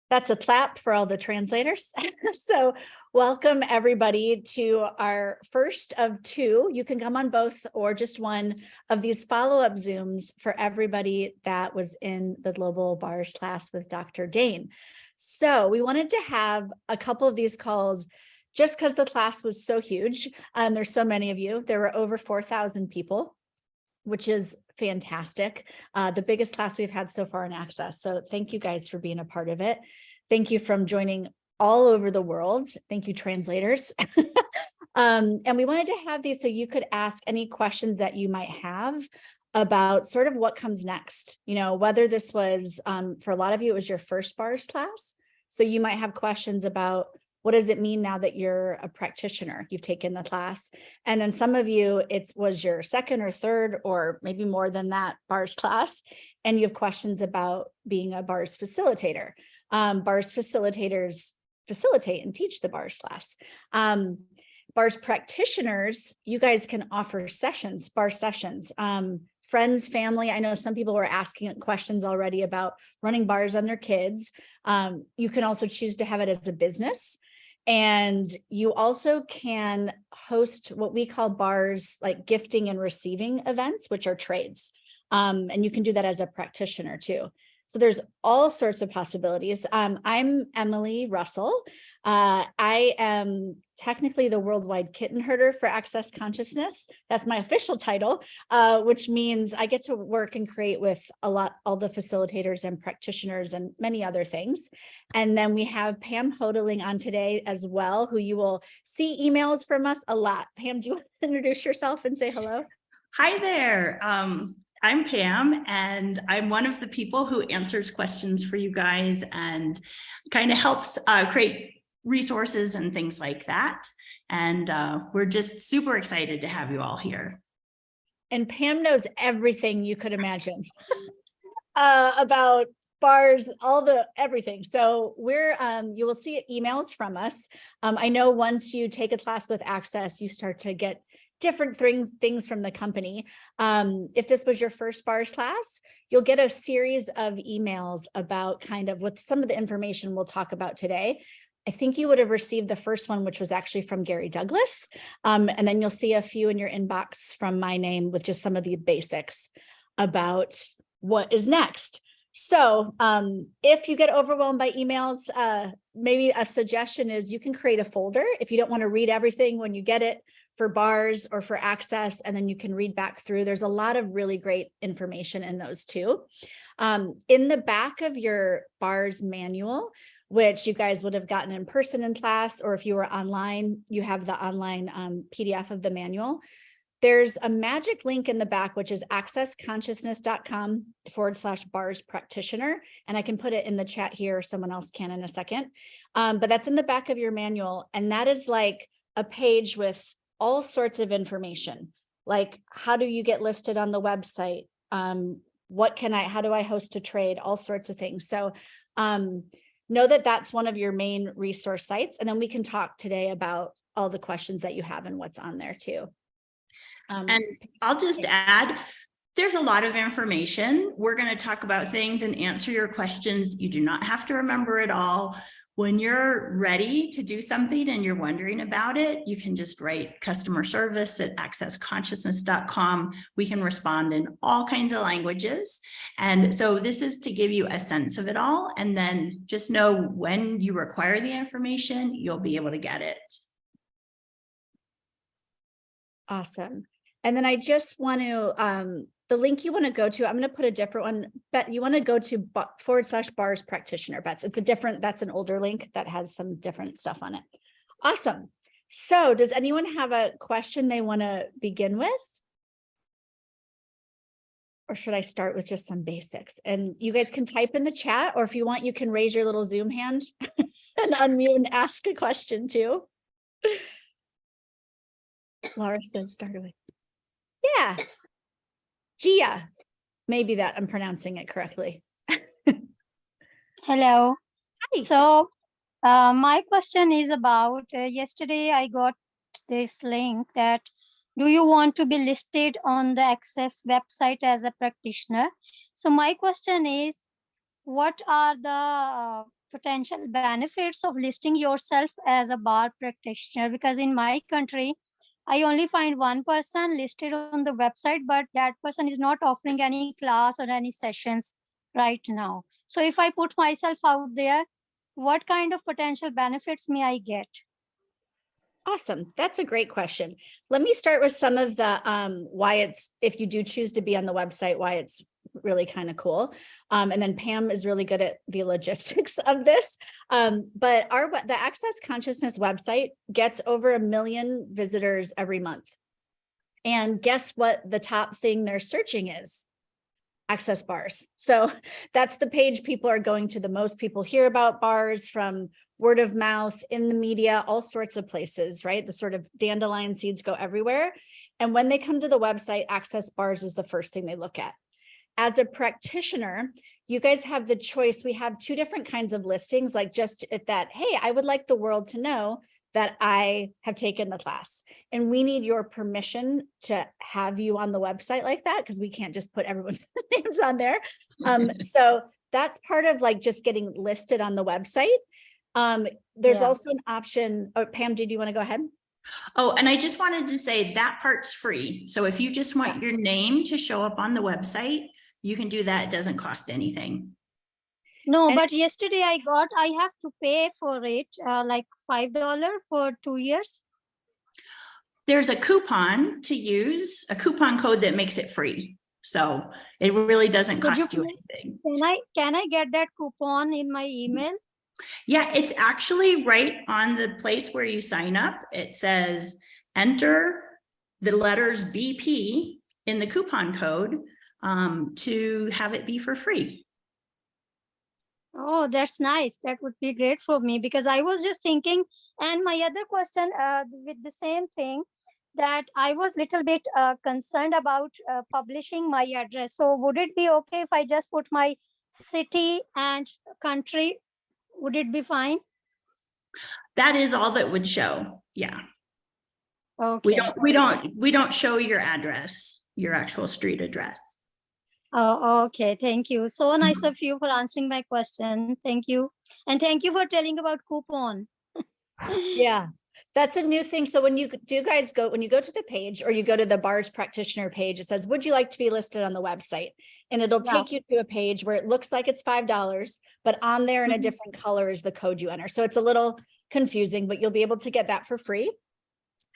That's a clap for all the translators. So welcome everybody to our first of two. You can come on both or just one of these follow-up Zooms for everybody that was in the Global Bars class with Dr. Dane. So we wanted to have a couple of these calls just because the class was so huge. There's so many of you. There were over 4,000 people, which is fantastic. The biggest class we've had so far in Access. So thank you guys for being a part of it. Thank you from joining all over the world. Thank you, translators. And we wanted to have these so you could ask any questions that you might have about sort of what comes next. You know, whether this was, for a lot of you, it was your first bars class. So you might have questions about, what does it mean now that you're a practitioner? You've taken the class. And then some of you, it was your second or third, or maybe more than that bars class. And you have questions about being a bars facilitator. Bars facilitators facilitate and teach the bars class. Bars practitioners, you guys can offer sessions, bar sessions. Friends, family. I know some people were asking questions already about running bars on their kids. You can also choose to have it as a business. And you also can host what we call bars, like gifting and receiving events, which are trades. And you can do that as a practitioner too. So there's all sorts of possibilities. I'm Emily Russell. I am technically the worldwide kitten herder for Access Consciousness. That's my official title, which means I get to work and create with all the facilitators and practitioners and many other things. And then we have Pam Hodeling on today as well, who you will see emails from us a lot. Pam, do you want to introduce yourself and say hello? Hi there. I'm Pam, and I'm one of the people who answers questions for you guys and kind of helps create resources and things like that. And we're just super excited to have you all here. And Pam knows everything you could imagine about bars, everything. So you will see emails from us. I know once you take a class with Access, you start to get different things from the company. If this was your first bars class, you'll get a series of emails about kind of what some of the information we'll talk about today. I think you would have received the first one, which was actually from Gary Douglas. And then you'll see a few in your inbox from my name with just some of the basics about what is next. So if you get overwhelmed by emails, maybe a suggestion is you can create a folder if you don't want to read everything when you get it, for bars or for Access, and then you can read back through. There's a lot of really great information in those too. In the back of your bars manual, which you guys would have gotten in person in class, or if you were online, you have the online PDF of the manual. There's a magic link in the back, which is accessconsciousness.com/bars practitioner. And I can put it in the chat here, or someone else can in a second. But that's in the back of your manual. And that is like a page with all sorts of information, like how do you get listed on the website? How do I host a trade? All sorts of things. So know that that's one of your main resource sites. And then we can talk today about all the questions that you have and what's on there too. And I'll just add, there's a lot of information. We're going to talk about things and answer your questions. You do not have to remember it all. When you're ready to do something and you're wondering about it, you can just write customer service at accessconsciousness.com. We can respond in all kinds of languages. And so this is to give you a sense of it all. And then just know when you require the information, you'll be able to get it. Awesome. And then I just want to, the link you want to go to, I'm going to put a different one, but you want to go to /bars practitioner bets. That's an older link that has some different stuff on it. Awesome. So does anyone have a question they want to begin with? Or should I start with just some basics? And you guys can type in the chat, or if you want, you can raise your little Zoom hand and unmute and ask a question too. Laura says start away. Yeah. Gia, maybe that I'm pronouncing it correctly. Hello. Hi. So my question is about yesterday I got this link that do you want to be listed on the Access website as a practitioner? So my question is, what are the potential benefits of listing yourself as a bar practitioner? Because in my country, I only find one person listed on the website, but that person is not offering any class or any sessions right now. So if I put myself out there, what kind of potential benefits may I get? Awesome. That's a great question. Let me start with some of the why it's, if you do choose to be on the website, why it's really kind of cool. And then Pam is really good at the logistics of this. But the Access Consciousness website gets over 1 million visitors every month. And guess what the top thing they're searching is? Access bars. So that's the page people are going to the most. People hear about bars from word of mouth, in the media, all sorts of places, right? The sort of dandelion seeds go everywhere. And when they come to the website, Access Bars is the first thing they look at. As a practitioner, you guys have the choice. We have 2 different kinds of listings, like just at that, hey, I would like the world to know that I have taken the class, and we need your permission to have you on the website like that, because we can't just put everyone's names on there. So that's part of like just getting listed on the website. There's also an option. Oh, Pam, did you want to go ahead? Oh, and I just wanted to say that part's free. So if you just want your name to show up on the website, you can do that. It doesn't cost anything. No, but yesterday I have to pay for it, like $5 for 2 years. There's a coupon to use, a coupon code that makes it free. So it really doesn't cost you anything. Can I get that coupon in my email? Yeah, it's actually right on the place where you sign up. It says enter the letters BP in the coupon code to have it be for free. Oh, that's nice. That would be great for me, because I was just thinking, and my other question with the same thing, that I was a little bit concerned about publishing my address. So would it be okay if I just put my city and country? Would it be fine? That is all that would show. Yeah. Okay. We don't show your address, your actual street address. Oh, okay. Thank you. So nice of you for answering my question. Thank you. And thank you for telling about coupon. Yeah, that's a new thing. So when you do guys go, when you go to the page or you go to the bars practitioner page, it says, would you like to be listed on the website? And it'll take you to a page where it looks like it's $5, but on there in a different color is the code you enter. So it's a little confusing, but you'll be able to get that for free.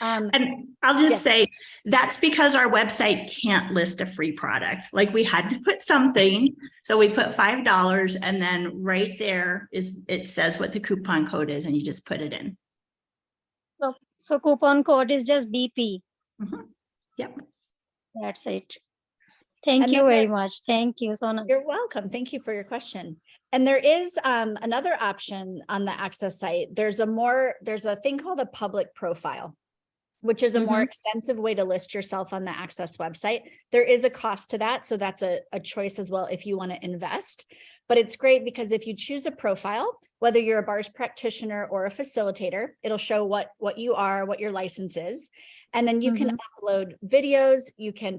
And I'll just say that's because our website can't list a free product. Like we had to put something. So we put $5 and then right there it says what the coupon code is and you just put it in. So coupon code is just BP. Yep. That's it. Thank you very much. Thank you, Sona. You're welcome. Thank you for your question. And there is another option on the Access site. There's a thing called a public profile, which is a more extensive way to list yourself on the Access website. There is a cost to that. So that's a choice as well if you want to invest. But it's great because if you choose a profile, whether you're a bars practitioner or a facilitator, it'll show what you are, what your license is. And then you can upload videos.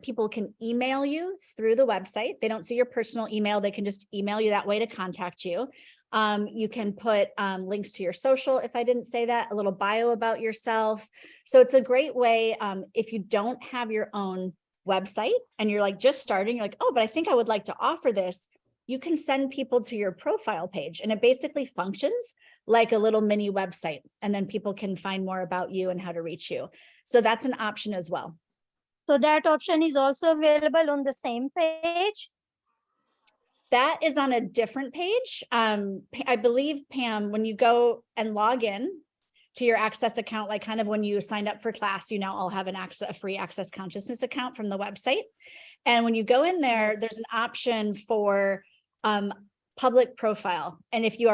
People can email you through the website. They don't see your personal email. They can just email you that way to contact you. You can put links to your social, if I didn't say that, a little bio about yourself. So it's a great way if you don't have your own website and you're like just starting, you're like, oh, but I think I would like to offer this. You can send people to your profile page and it basically functions like a little mini website. And then people can find more about you and how to reach you. So that's an option as well. So that option is also available on the same page? That is on a different page. I believe, Pam, when you go and log in to your Access account, like kind of when you signed up for class, you now all have a free Access Consciousness account from the website. And when you go in there, there's an option for public profile. And if you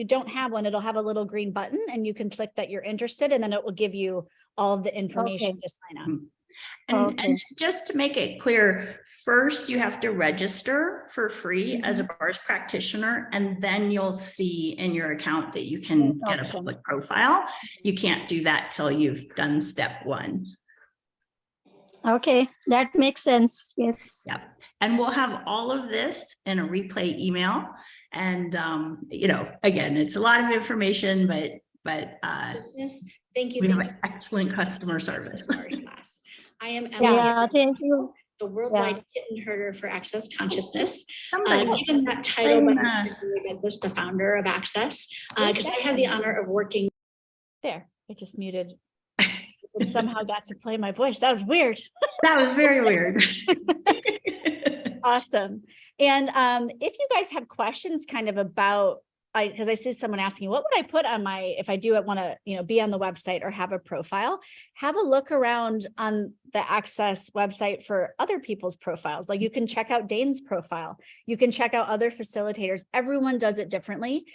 don't have one, it'll have a little green button and you can click that you're interested, and then it will give you all of the information to sign up. And just to make it clear, first you have to register for free as a bars practitioner, and then you'll see in your account that you can get a public profile. You can't do that till you've done step 1. Okay, that makes sense. Yes. Yep. And we'll have all of this in a replay email. And, you know, again, it's a lot of information, but Thank you. we have Thank you. excellent customer service. Sorry, class. I am Emily, Yeah, thank you. the worldwide kitten herder for Access Consciousness. Somebody- Given that title by Explain, Mr. Gary Douglas, the founder of Access, because I have the honor of working. There, I just muted. It somehow got to play my voice. That was weird. That was very weird. Awesome. And if you guys have questions kind of about, because I see someone asking, what would I put on my, if I do want to, you know, be on the website or have a profile, have a look around on the Access website for other people's profiles. Like you can check out Dane's profile. You can check out other facilitators. Everyone does it differently.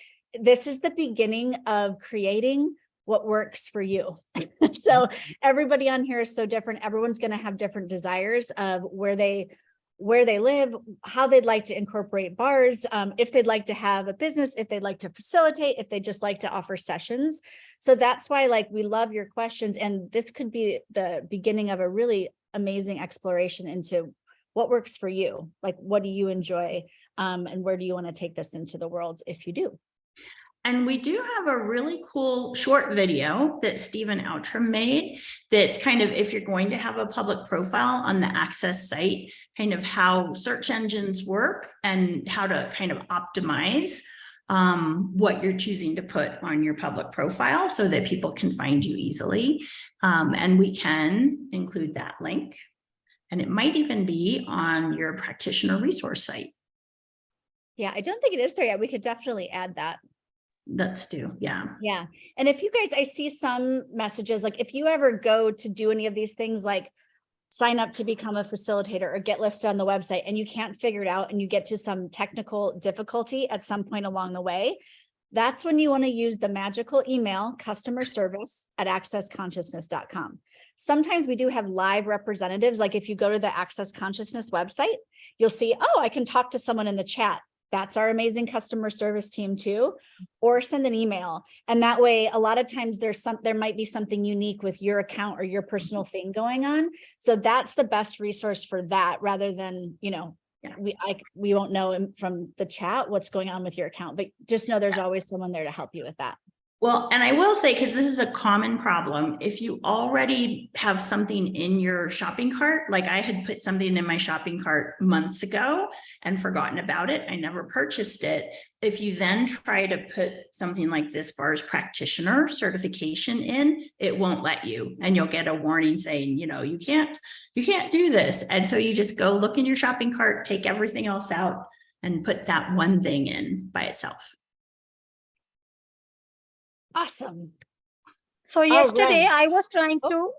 This is the beginning of creating what works for you. So everybody on here is so different. Everyone's going to have different desires of where they live, how they'd like to incorporate bars, if they'd like to have a business, if they'd like to facilitate, if they just like to offer sessions. So that's why, like, we love your questions. And this could be the beginning of a really amazing exploration into what works for you. Like, what do you enjoy? And where do you want to take this into the world if you do? And we do have a really cool short video that Stephen Outram made that's kind of, if you're going to have a public profile on the Access site, kind of how search engines work and how to kind of optimize what you're choosing to put on your public profile so that people can find you easily. And we can include that link. And it might even be on your practitioner resource site. Yeah, I don't think it is there yet. We could definitely add that. Let's do. Yeah. Yeah. And if you guys, I see some messages, like if you ever go to do any of these things, like sign up to become a facilitator or get listed on the website and you can't figure it out and you get to some technical difficulty at some point along the way, that's when you want to use the magical email customer service at accessconsciousness.com. Sometimes we do have live representatives. Like if you go to the Access Consciousness website, you'll see, oh, I can talk to someone in the chat. That's our amazing customer service team too, or send an email. And that way, a lot of times there might be something unique with your account or your personal thing going on. So that's the best resource for that, rather than, you know, we won't know from the chat what's going on with your account, but just know there's always someone there to help you with that. Well, and I will say, because this is a common problem, if you already have something in your shopping cart, like I had put something in my shopping cart months ago and forgotten about it, I never purchased it. If you then try to put something like this BARS practitioner certification in, it won't let you, and you'll get a warning saying, you know, you can't do this. And so you just go look in your shopping cart, take everything else out, and put that one thing in by itself. Awesome. So yesterday right. I was trying to,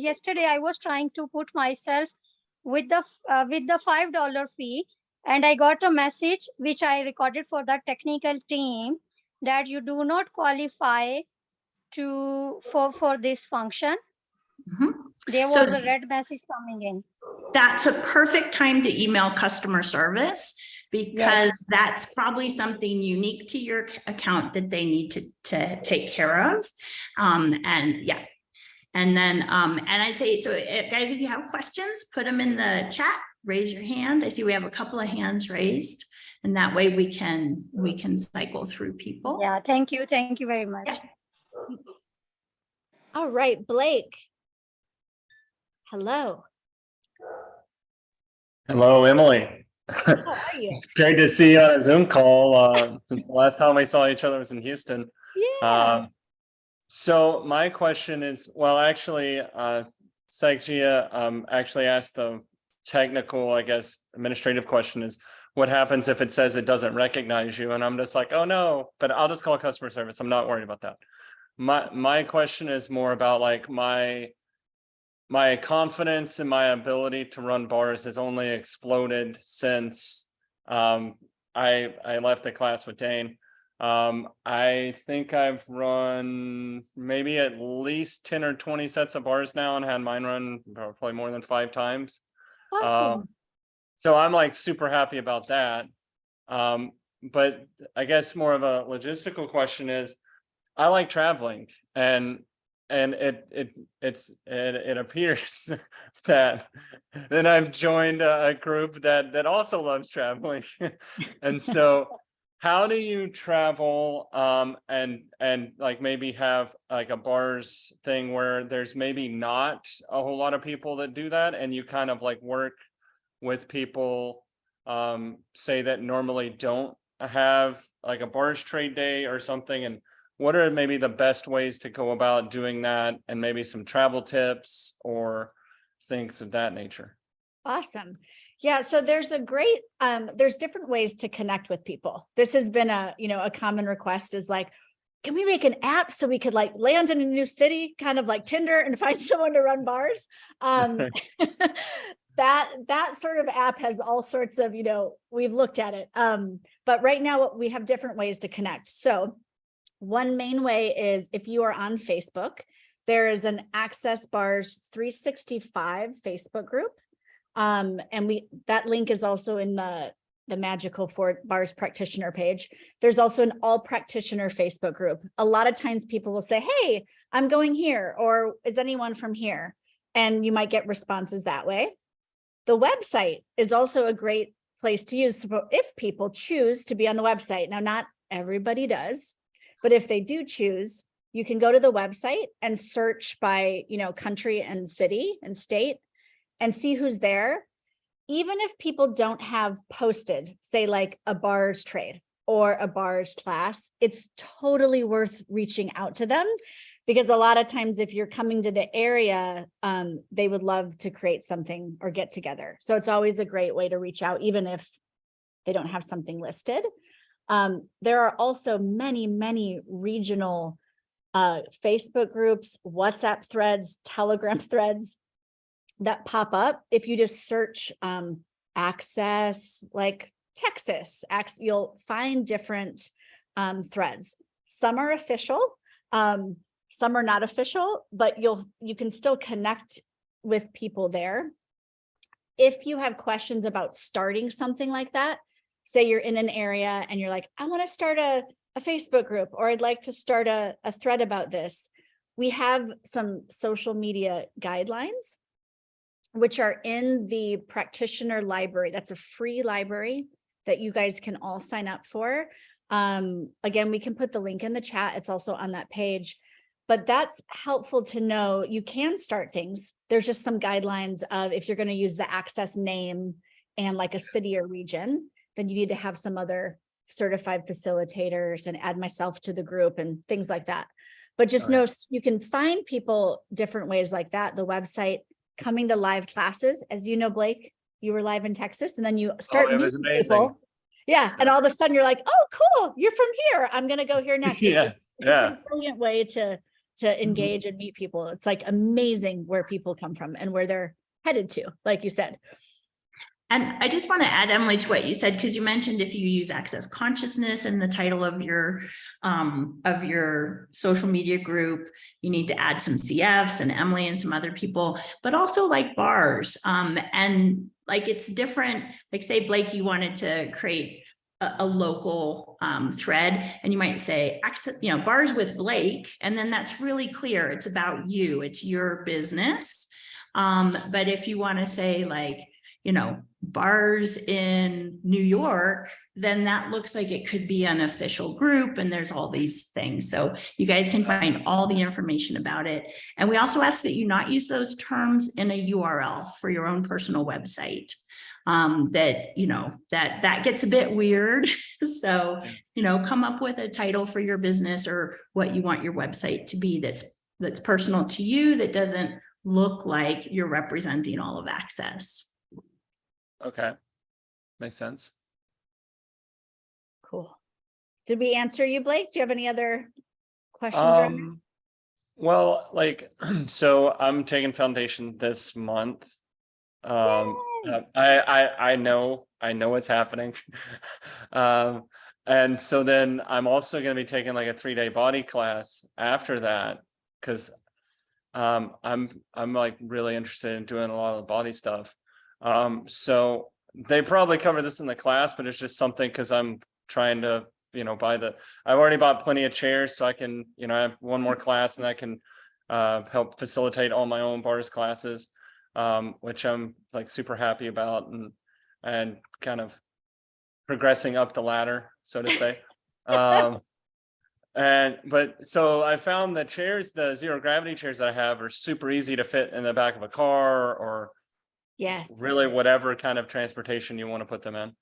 yesterday I was trying to put myself with the $5 fee, and I got a message which I recorded for the technical team that you do not qualify for this function. Mm-hmm. There was a red message coming in. That's a perfect time to email customer service, because that's probably something unique to your account that they need to take care of. And then I'd say, so guys, if you have questions, put them in the chat, raise your hand. I see we have a couple of hands raised, and that way we can cycle through people. Yeah, thank you very much. Yeah. All right, Blake. Hello. Hello, Emily. How are you? It's great to see you on a Zoom call. Since the last time we saw each other was in Houston. Yeah. So my question is, well, actually, Sagjia actually asked the technical, I guess, administrative question is, what happens if it says it doesn't recognize you? And I'm just like, oh no, but I'll just call customer service. I'm not worried about that. My question is more about like my confidence in my ability to run bars has only exploded since I left the class with Dane. I think I've run maybe at least 10 or 20 sets of bars now, and had mine run probably more than 5 times. Awesome. So I'm like super happy about that. But I guess more of a logistical question is, I like traveling, and it appears that I've joined a group that also loves traveling. And so how do you travel and like maybe have like a bars thing where there's maybe not a whole lot of people that do that, and you kind of like work with people say that normally don't have like a bars trade day or something, and what are maybe the best ways to go about doing that, and maybe some travel tips or things of that nature? Awesome. Yeah, so there's there's different ways to connect with people. This has been a common request is like, can we make an app so we could like land in a new city, kind of like Tinder, and find someone to run bars? That sort of app has all sorts of, we've looked at it. But right now we have different ways to connect. So one main way is if you are on Facebook, there is an Access Bars 365 Facebook group. And that link is also in the Magical for Bars practitioner page. There's also an all practitioner Facebook group. A lot of times people will say, hey, I'm going here, or is anyone from here? And you might get responses that way. The website is also a great place to use if people choose to be on the website. Now, not everybody does, but if they do choose, you can go to the website and search by, country and city and state and see who's there. Even if people don't have posted, say like a bars trade or a bars class, it's totally worth reaching out to them, because a lot of times if you're coming to the area, they would love to create something or get together. So it's always a great way to reach out, even if they don't have something listed. There are also many, many regional Facebook groups, WhatsApp threads, Telegram threads that pop up. If you just search Access, like Texas, you'll find different threads. Some are official, some are not official, but you can still connect with people there. If you have questions about starting something like that, say you're in an area and you're like, I want to start a Facebook group, or I'd like to start a thread about this. We have some social media guidelines, which are in the practitioner library. That's a free library that you guys can all sign up for. Again, we can put the link in the chat. It's also on that page, but that's helpful to know. You can start things. There's just some guidelines of if you're going to use the Access name and like a city or region, then you need to have some other certified facilitators and add myself to the group and things like that. But just know you can find people different ways like that. The website, coming to live classes, as you know, Blake, you were live in Texas, and then you start meeting people. Yeah. And all of a sudden you're like, oh, cool, you're from here, I'm going to go here next. It's a brilliant way to engage and meet people. It's like amazing where people come from and where they're headed to, like you said. And I just want to add, Emily, to what you said, because you mentioned if you use Access Consciousness in the title of your social media group, you need to add some CFs and Emily and some other people, but also like bars. And like it's different, like say, Blake, you wanted to create a local thread, and you might say access, bars with Blake, and then that's really clear. It's about you, it's your business. But if you want to say like, bars in New York, then that looks like it could be an official group, and there's all these things. So you guys can find all the information about it. And we also ask that you not use those terms in a URL for your own personal website. That gets a bit weird. So, come up with a title for your business or what you want your website to be that's personal to you, that doesn't look like you're representing all of Access. Okay. Makes sense. Cool. Did we answer you, Blake? Do you have any other questions? Well, so I'm taking foundation this month. I know it's happening. And so then I'm also going to be taking like a 3-day body class after that, because I'm like really interested in doing a lot of the body stuff. So they probably cover this in the class, but it's just something because I'm trying to, I've already bought plenty of chairs, so I can, I have one more class and I can help facilitate all my own bars classes, which I'm like super happy about, and kind of progressing up the ladder, so to say. But so I found the chairs, the zero gravity chairs that I have are super easy to fit in the back of a car, or Yes. really whatever kind of transportation you want to put them in.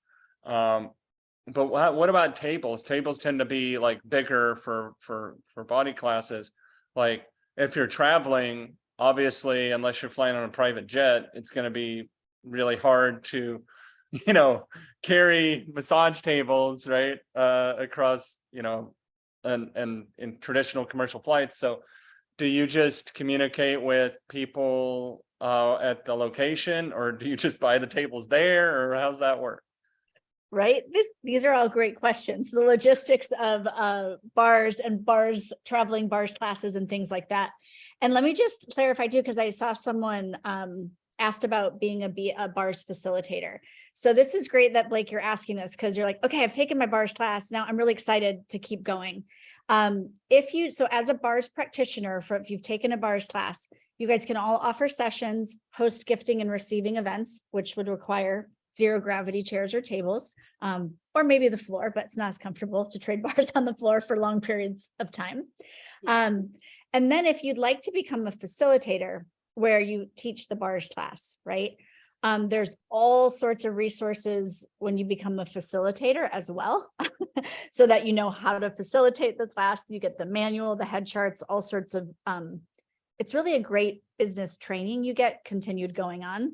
But what about tables? Tables tend to be like bigger for body classes. Like if you're traveling, obviously, unless you're flying on a private jet, it's going to be really hard to, carry massage tables, right, across, and in traditional commercial flights. So do you just communicate with people at the location, or do you just buy the tables there, or how's that work? Right? These are all great questions. The logistics of bars and traveling bars classes and things like that. And let me just clarify too, because I saw someone asked about being a bars facilitator. So this is great that Blake, you're asking this, because you're like, okay, I've taken my bars class. Now I'm really excited to keep going. So as a bars practitioner, if you've taken a bars class, you guys can all offer sessions, host gifting and receiving events, which would require zero gravity chairs or tables, or maybe the floor, but it's not as comfortable to trade bars on the floor for long periods of time. And then if you'd like to become a facilitator where you teach the bars class, right? There's all sorts of resources when you become a facilitator as well, so that you know how to facilitate the class. You get the manual, the head charts, all sorts of, it's really a great business training you get continued going on.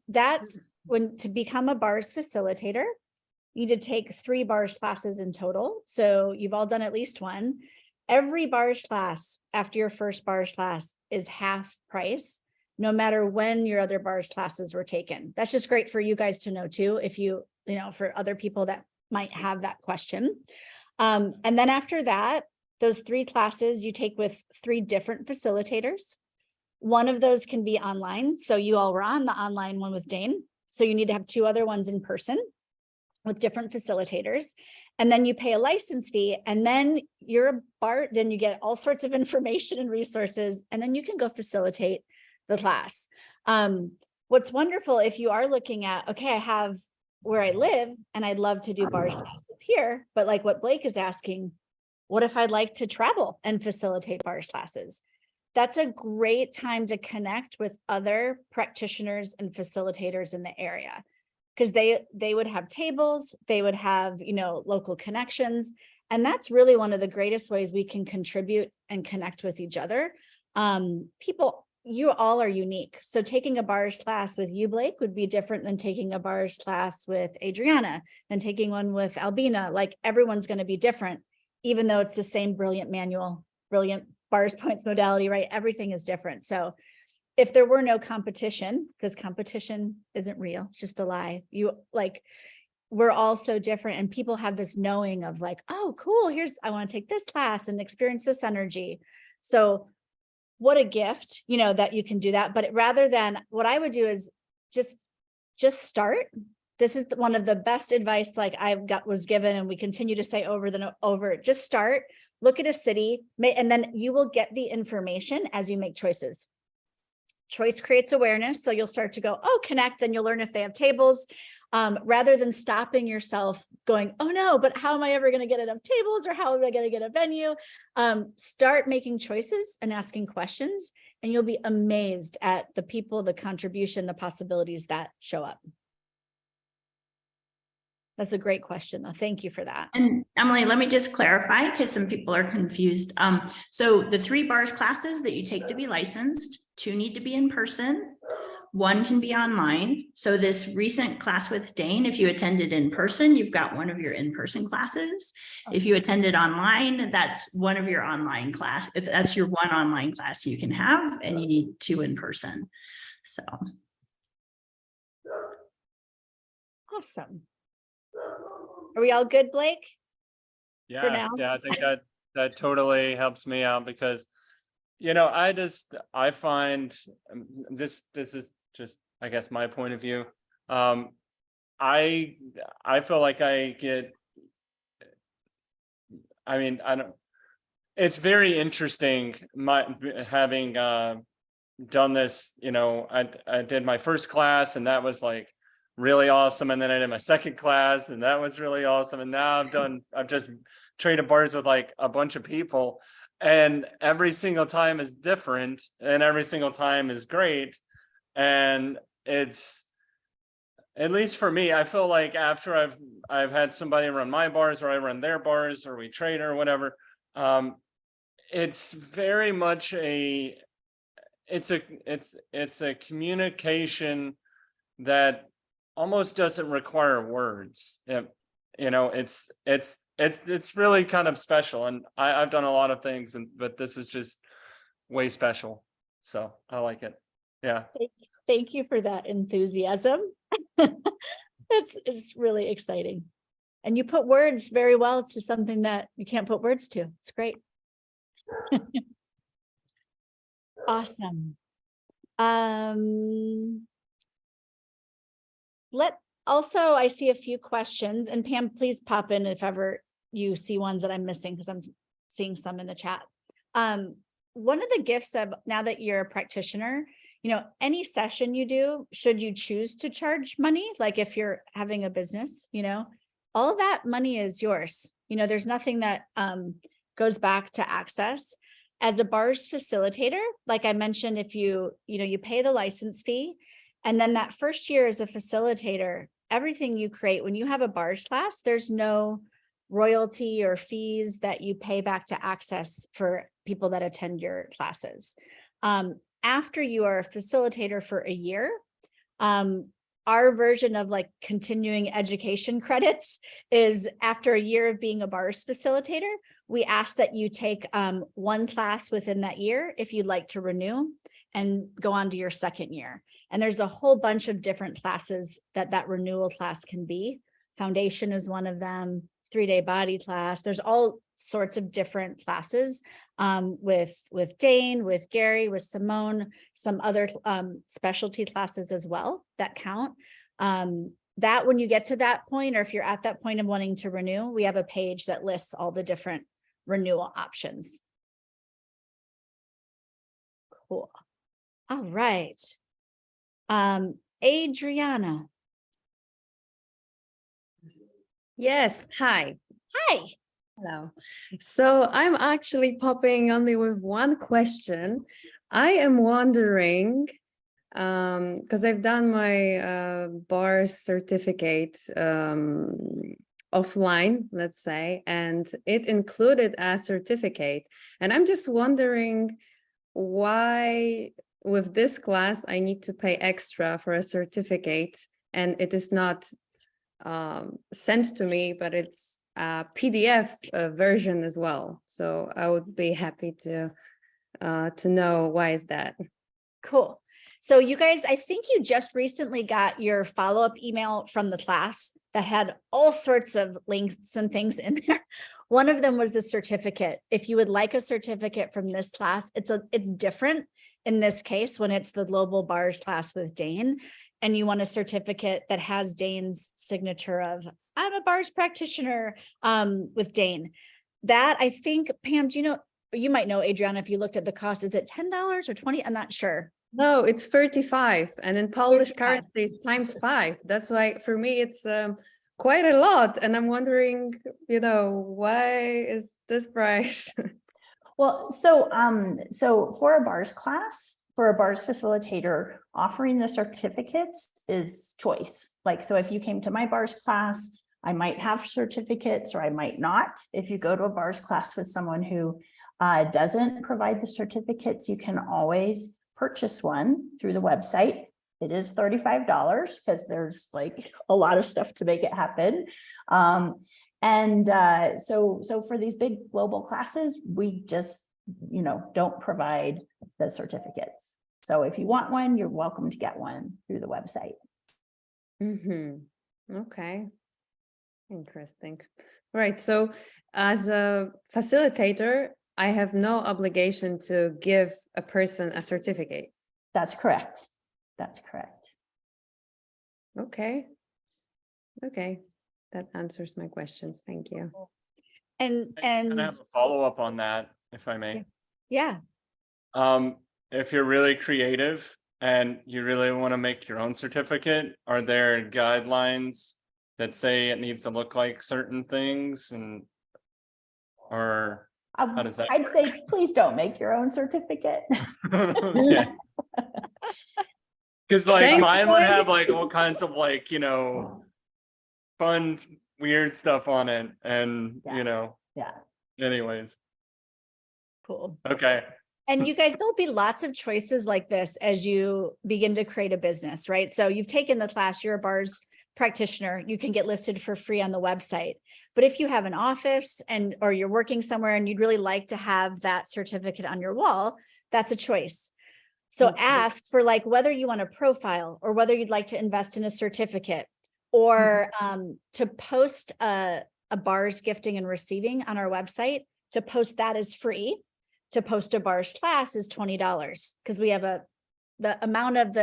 That's to become a bars facilitator, you need to take 3 bars classes in total. So you've all done at least one. Every bars class after your first bars class is half price, no matter when your other bars classes were taken. That's just great for you guys to know too, if for other people that might have that question. And then after that, those 3 classes you take with 3 different facilitators. One of those can be online. So you all were on the online one with Dane. So you need to have 2 other ones in person with different facilitators. And then you pay a license fee, and then then you get all sorts of information and resources, and then you can go facilitate the class. What's wonderful, if you are looking at, okay, I have where I live and I'd love to do bars classes here, but like what Blake is asking, what if I'd like to travel and facilitate bars classes? That's a great time to connect with other practitioners and facilitators in the area, because they would have tables, they would have, local connections. And that's really one of the greatest ways we can contribute and connect with each other. You all are unique. So taking a bars class with you, Blake, would be different than taking a bars class with Adriana, than taking one with Albina. Like, everyone's going to be different, even though it's the same brilliant manual, brilliant bars points modality, right? Everything is different. So if there were no competition, because competition isn't real, it's just a lie. We're all so different, and people have this knowing of like, oh, cool, I want to take this class and experience this energy. So what a gift, that you can do that. But rather than, what I would do is just start. This is one of the best advice was given, and we continue to say over and over, just start, look at a city, and then you will get the information as you make choices. Choice creates awareness. So you'll start to go, oh, connect, then you'll learn if they have tables, rather than stopping yourself going, oh no, but how am I ever going to get enough tables, or how am I going to get a venue? Start making choices and asking questions, and you'll be amazed at the people, the contribution, the possibilities that show up. That's a great question, though. Thank you for that. And Emily, let me just clarify, because some people are confused. So the 3 bars classes that you take to be licensed, 2 need to be in person, 1 can be online. So this recent class with Dane, if you attended in person, you've got one of your in-person classes. If you attended online, that's one of your online class. That's your 1 online class you can have, and you need 2 in person. So. Awesome. Are we all good, Blake? Yeah, For now? yeah, I think that totally helps me out, because I find this is just, I guess, my point of view. I feel like I don't, it's very interesting, having done this, I did my first class and that was like really awesome. And then I did my second class and that was really awesome. And now I've just traded bars with like a bunch of people, and every single time is different and every single time is great. And it's, at least for me, I feel like after I've had somebody run my bars or I run their bars or we trade or whatever, it's very much it's a communication that almost doesn't require words. It's really kind of special, and I've done a lot of things, but this is just way special. So I like it. Yeah. Thank you for that enthusiasm. It's really exciting. And you put words very well to something that you can't put words to. It's great. Awesome. I see a few questions, and Pam, please pop in if ever you see ones that I'm missing, because I'm seeing some in the chat. One of the gifts of now that you're a practitioner, any session you do, should you choose to charge money, like if you're having a business, all of that money is yours. There's nothing that goes back to Access. As a bars facilitator, like I mentioned, if you pay the license fee, and then that first year as a facilitator, everything you create, when you have a bars class, there's no royalty or fees that you pay back to Access for people that attend your classes. After you are a facilitator for a year, our version of like continuing education credits is after a year of being a bars facilitator, we ask that you take one class within that year if you'd like to renew and go on to your second year. And there's a whole bunch of different classes that renewal class can be. Foundation is one of them, 3-day body class. There's all sorts of different classes with Dane, with Gary, with Simone, some other specialty classes as well that count. That when you get to that point, or if you're at that point of wanting to renew, we have a page that lists all the different renewal options. Cool. All right. Adriana. Yes, hi. Hi. Hello. So I'm actually popping only with one question. I am wondering, because I've done my bar certificate offline, let's say, and it included a certificate. And I'm just wondering why with this class I need to pay extra for a certificate, and it is not sent to me, but it's a PDF version as well. So I would be happy to know why is that. Cool. So you guys, I think you just recently got your follow-up email from the class that had all sorts of links and things in there. One of them was the certificate. If you would like a certificate from this class, it's different in this case when it's the Global Bars class with Dane, and you want a certificate that has Dane's signature of, I'm a bars practitioner with Dane. That I think, Pam, do you know, you might know, Adriana, if you looked at the cost, is it $10 or $20? I'm not sure. No, it's 35, and in Polish 35. currency it's ×5. That's why for me it's quite a lot, and I'm wondering, why is this price? Well, so for a bars class, for a bars facilitator, offering the certificates is choice. Like, so if you came to my bars class, I might have certificates or I might not. If you go to a bars class with someone who doesn't provide the certificates, you can always purchase one through the website. It is $35 because there's like a lot of stuff to make it happen. So for these big global classes, we just, don't provide the certificates. So if you want one, you're welcome to get one through the website. Okay. Interesting. Right. So as a facilitator, I have no obligation to give a person a certificate. That's correct. That's correct. Okay. Okay. That answers my questions. Thank you. And I have a follow-up on that. if I may. Yeah. If you're really creative and you really want to make your own certificate, are there guidelines that say it needs to look like certain things, and or how does that I'd work? say, please don't make your own certificate. Yeah. Because like Thanks, mine would guys. have like all kinds of like, fun, weird stuff on it. And, Yeah. anyways, Cool. okay. And you guys, there'll be lots of choices like this as you begin to create a business, right? So you've taken the class, you're a bars practitioner, you can get listed for free on the website. But if you have an office or you're working somewhere and you'd really like to have that certificate on your wall, that's a choice. So ask for like whether you want a profile or whether you'd like to invest in a certificate or to post a bars gifting and receiving on our website. To post that is free. To post a bars class is $20 because we have the amount of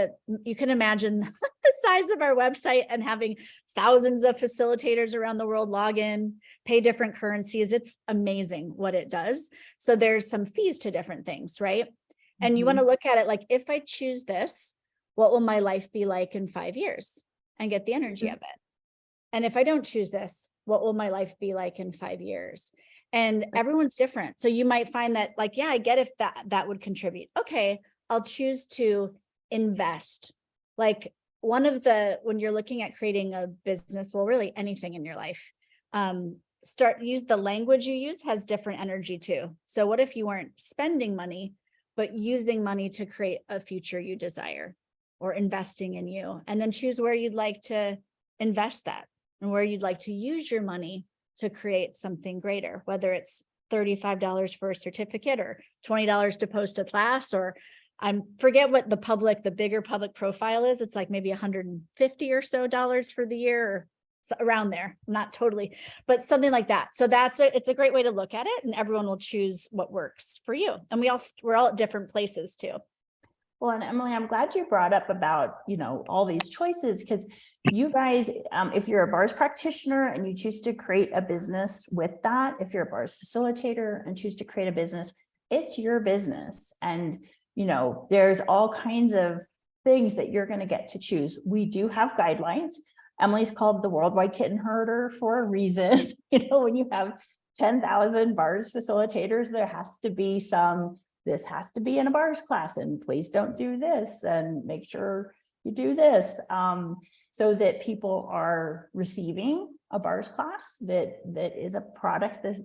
you can imagine the size of our website and having thousands of facilitators around the world log in, pay different currencies. It's amazing what it does. So there's some fees to different things, right? And you want to look at it like, if I choose this, what will my life be like in 5 years? And get the energy of it. And if I don't choose this, what will my life be like in 5 years? And everyone's different. So you might find that like, yeah, I get if that would contribute. Okay, I'll choose to invest. Like when you're looking at creating a business, well, really anything in your life, use the language you use has different energy too. So what if you weren't spending money, but using money to create a future you desire, or investing in you, and then choose where you'd like to invest that and where you'd like to use your money to create something greater, whether it's $35 for a certificate or $20 to post a class, or I forget what the bigger public profile is. It's like maybe $150 or so for the year, or around there, not totally, but something like that. So it's a great way to look at it, and everyone will choose what works for you. And we're all at different places too. Well, and Emily, I'm glad you brought up about, all these choices, because you guys, if you're a bars practitioner and you choose to create a business with that, if you're a bars facilitator and choose to create a business, it's your business. And, there's all kinds of things that you're going to get to choose. We do have guidelines. Emily's called the Worldwide Kitten Herder for a reason. When you have 10,000 bars facilitators, there has to be this has to be in a bars class, and please don't do this, and make sure you do this, so that people are receiving a bars class that is a product that,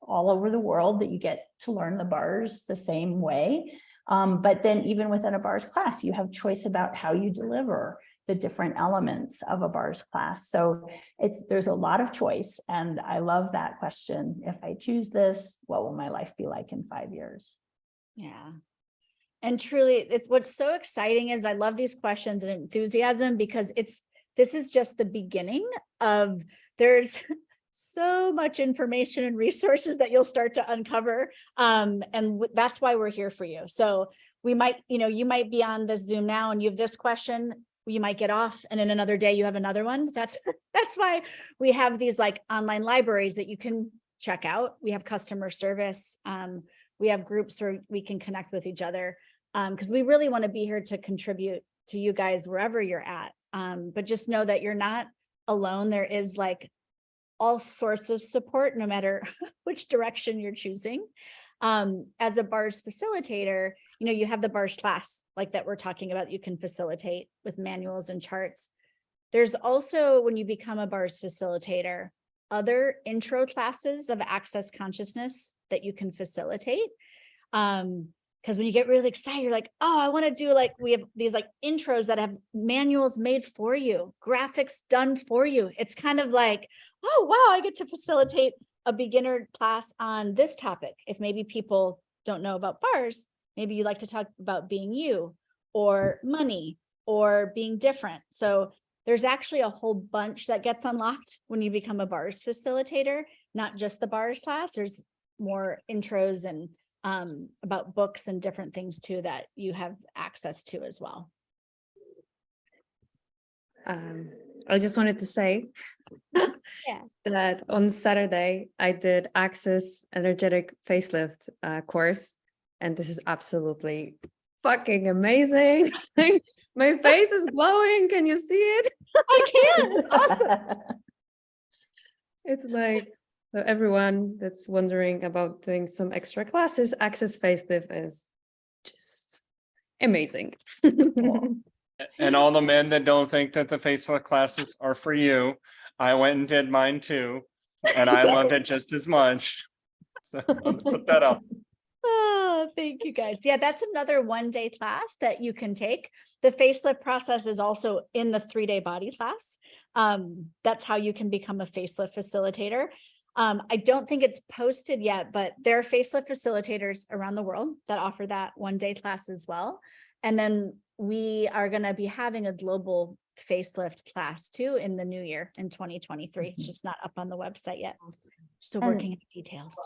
all over the world, that you get to learn the bars the same way. But then even within a bars class, you have choice about how you deliver the different elements of a bars class. So there's a lot of choice. And I love that question. If I choose this, what will my life be like in 5 years? Yeah. And truly, it's what's so exciting is I love these questions and enthusiasm, because this is just the beginning of, there's so much information and resources that you'll start to uncover. And that's why we're here for you. So we might, you might be on this Zoom now and you have this question, you might get off, and in another day you have another one. That's why we have these like online libraries that you can check out. We have customer service. We have groups where we can connect with each other, because we really want to be here to contribute to you guys wherever you're at. But just know that you're not alone. There is like all sorts of support, no matter which direction you're choosing. As a bars facilitator, you have the bars class like that we're talking about, you can facilitate with manuals and charts. There's also, when you become a bars facilitator, other intro classes of access consciousness that you can facilitate. Because when you get really excited, you're like, oh, I want to do we have these intros that have manuals made for you, graphics done for you. It's kind of like, oh, wow, I get to facilitate a beginner class on this topic. If maybe people don't know about bars, maybe you like to talk about being you, or money, or being different. So there's actually a whole bunch that gets unlocked when you become a bars facilitator, not just the bars class. There's more intros and about books and different things too that you have access to as well. I just wanted to say that on Saturday I did Access Energetic Facelift course, and this is absolutely fucking amazing. My face is glowing. Can you see it? I can. It's awesome. It's like, so everyone that's wondering about doing some extra classes, Access Facelift is just amazing. And all the men that don't think that the facelift classes are for you, I went and did mine too, and I loved it just as much. So let's put that up. Oh, thank you guys. Yeah, that's another 1-day class that you can take. The facelift process is also in the 3-day body class. That's how you can become a facelift facilitator. I don't think it's posted yet, but there are facelift facilitators around the world that offer that 1-day class as well. And then we are going to be having a global facelift class too in the new year in 2023. It's just not up on the website yet. Still working on details.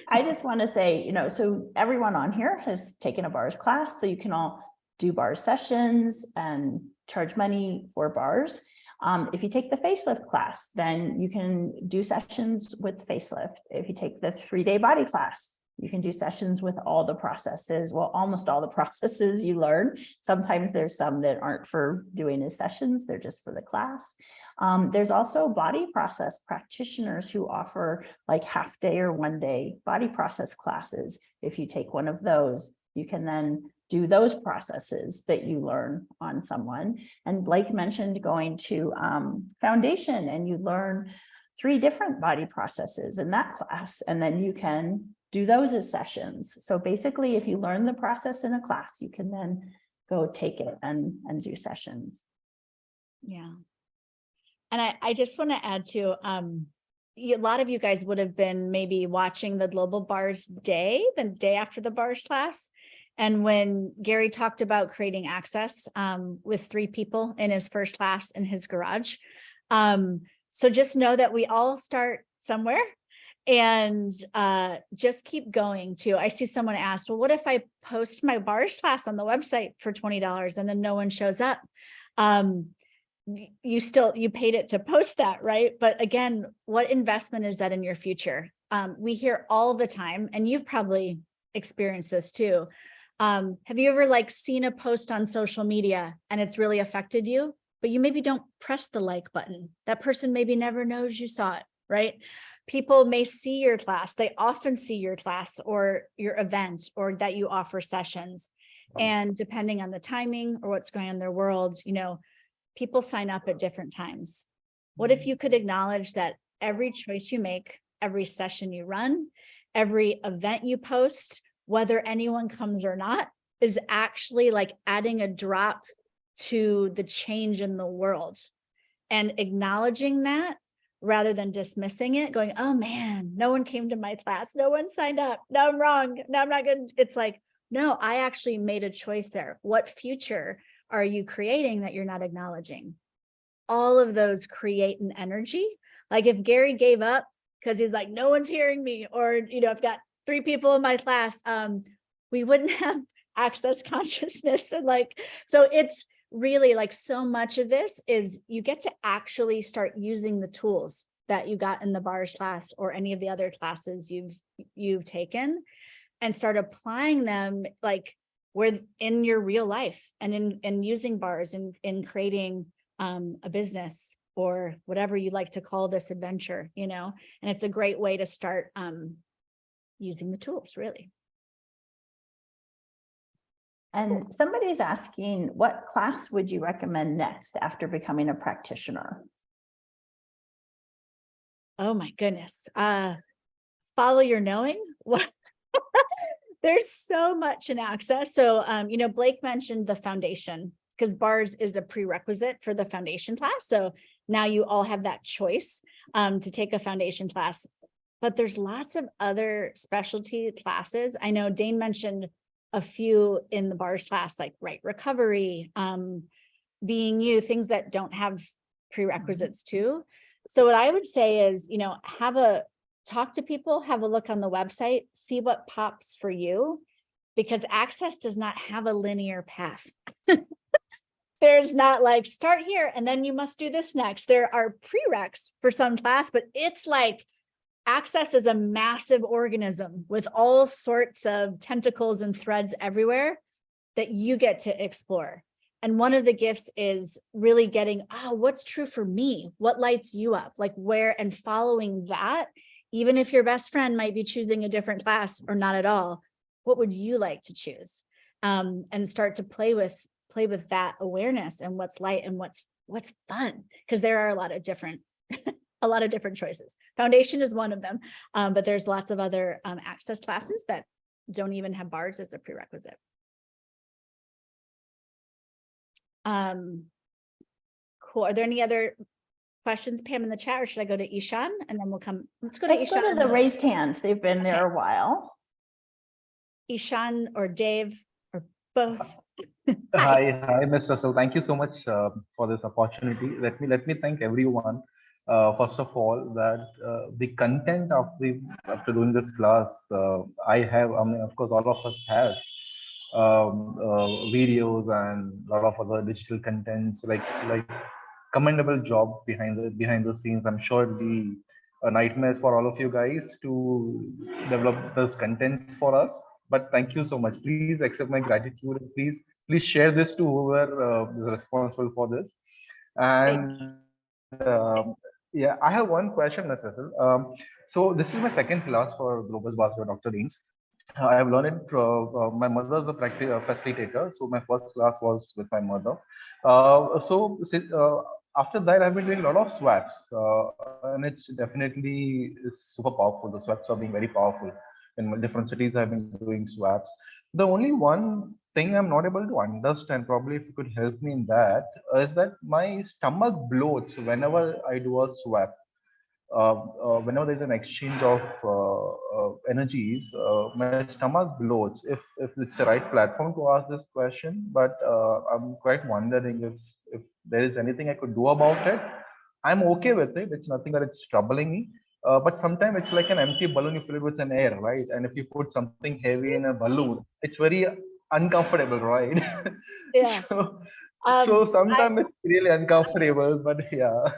I just want to say, you know, so everyone on here has taken a bars class, so you can all do bars sessions and charge money for bars. If you take the facelift class, then you can do sessions with facelift. If you take the 3-day body class, you can do sessions with all the processes, well, almost all the processes you learn. Sometimes there's some that aren't for doing as sessions, they're just for the class. There's also body process practitioners who offer like half-day or 1-day body process classes. If you take one of those, you can then do those processes that you learn on someone. And Blake mentioned going to Foundation, and you learn 3 different body processes in that class, and then you can do those as sessions. So basically, if you learn the process in a class, you can then go take it and do sessions. Yeah. And I just want to add to, a lot of you guys would have been maybe watching the Global Bars Day, the day after the bars class. And when Gary talked about creating access with 3 people in his first class in his garage. So just know that we all start somewhere, and just keep going too. I see someone asked, well, what if I post my bars class on the website for $20 and then no one shows up? You paid it to post that, right? But again, what investment is that in your future? We hear all the time, and you've probably experienced this too. Have you ever seen a post on social media and it's really affected you, but you maybe don't press the like button? That person maybe never knows you saw it, right? People may see your class. They often see your class or your event, or that you offer sessions. And depending on the timing or what's going on in their world, people sign up at different times. What if you could acknowledge that every choice you make, every session you run, every event you post, whether anyone comes or not, is actually adding a drop to the change in the world, and acknowledging that rather than dismissing it, going, oh man, no one came to my class, no one signed up, no, I'm wrong, no, I'm not good. It's no, I actually made a choice there. What future are you creating that you're not acknowledging? All of those create an energy. If Gary gave up because he's no one's hearing me, or I've got 3 people in my class, we wouldn't have access consciousness. And so it's really so much of this is you get to actually start using the tools that you got in the bars class or any of the other classes you've taken, and start applying them where in your real life, and in using bars and in creating a business or whatever you like to call this adventure, and it's a great way to start using the tools, really. And somebody's asking, what class would you recommend next after becoming a practitioner? Oh my goodness. Follow your knowing. There's so much in access. So, Blake mentioned the foundation, because bars is a prerequisite for the foundation class. So now you all have that choice to take a foundation class, but there's lots of other specialty classes. I know Dane mentioned a few in the bars class, like Right Recovery, Being You, things that don't have prerequisites too. So what I would say is, talk to people, have a look on the website, see what pops for you, because access does not have a linear path. There's not like start here and then you must do this next. There are prereqs for some class, but it's like Access is a massive organism with all sorts of tentacles and threads everywhere that you get to explore. And one of the gifts is really getting, what's true for me? What lights you up? Like where, and following that, even if your best friend might be choosing a different class or not at all, what would you like to choose? And start to play with that awareness and what's light and what's fun, because there are a lot of different choices. Foundation is one of them, but there's lots of other Access classes that don't even have bars as a prerequisite. Cool. Are there any other questions, Pam, in the chat, or should I go to Ishan and then we'll come? Let's go to Let's go Ishan. to the raised hands. They've been there Okay. a while. Ishan or Dave or both. Hi, Ms. Russell. Thank you so much for this opportunity. Let me thank everyone. First of all, that the content after doing this class, I have. I mean, of course, all of us have videos and a lot of other digital contents. Like commendable job behind the scenes. I'm sure it'll be a nightmare for all of you guys to develop those contents for us. But thank you so much. Please accept my gratitude. Please share this to whoever is responsible for this. And yeah, I have one question, Ms. Russell. So this is my second class for Globus Basket, Dr. Deans. I have learned it. My mother is a facilitator, so my first class was with my mother. After that, I've been doing a lot of swaps, and it's definitely is super powerful. The swaps are being very powerful. In different cities, I've been doing swaps. The only one thing I'm not able to understand, probably if you could help me in that, is that my stomach bloats whenever I do a swap. Whenever there's an exchange of energies, my stomach bloats. If it's the right platform to ask this question, but I'm quite wondering if there is anything I could do about it. I'm okay with it. It's nothing that it's troubling me. But sometimes it's like an empty balloon, you fill it with an air, right? And if you put something heavy in a balloon, it's very uncomfortable, right? Yeah. So sometimes it's really uncomfortable, but yeah.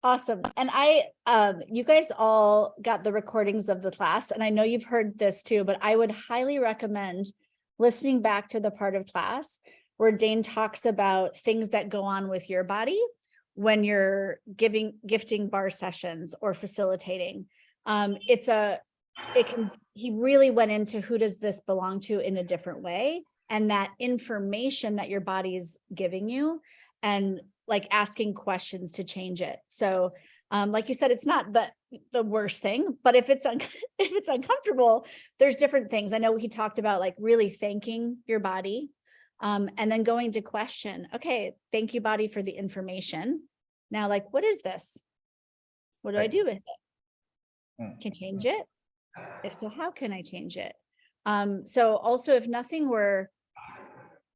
Awesome. And you guys all got the recordings of the class, and I know you've heard this too, but I would highly recommend listening back to the part of class where Dane talks about things that go on with your body when you're gifting bar sessions or facilitating. He really went into who does this belong to in a different way, and that information that your body's giving you, and like asking questions to change it. So like you said, it's not the worst thing, but if it's uncomfortable, there's different things. I know he talked about like really thanking your body, and then going to question, okay, thank you, body, for the information. Now, like, what is this? What do I do with it? Can change it? If so, how can I change it? So also, if nothing were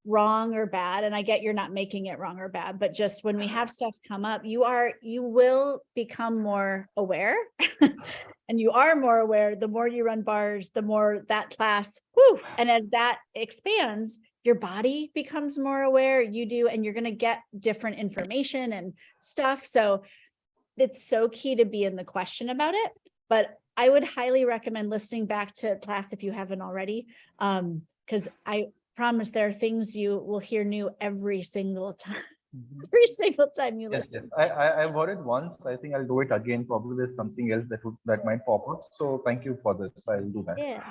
wrong or bad, and I get you're not making it wrong or bad, but just when we have stuff come up, you will become more aware. And you are more aware the more you run bars, the more that class, and as that expands, your body becomes more aware, you do, and you're going to get different information and stuff. So it's so key to be in the question about it. But I would highly recommend listening back to class if you haven't already, because I promise there are things you will hear new every single time. Every single time you listen. Yes. I've heard it once. I think I'll do it again. Probably there's something else that might pop up. So thank you for this. I'll do that. Yeah.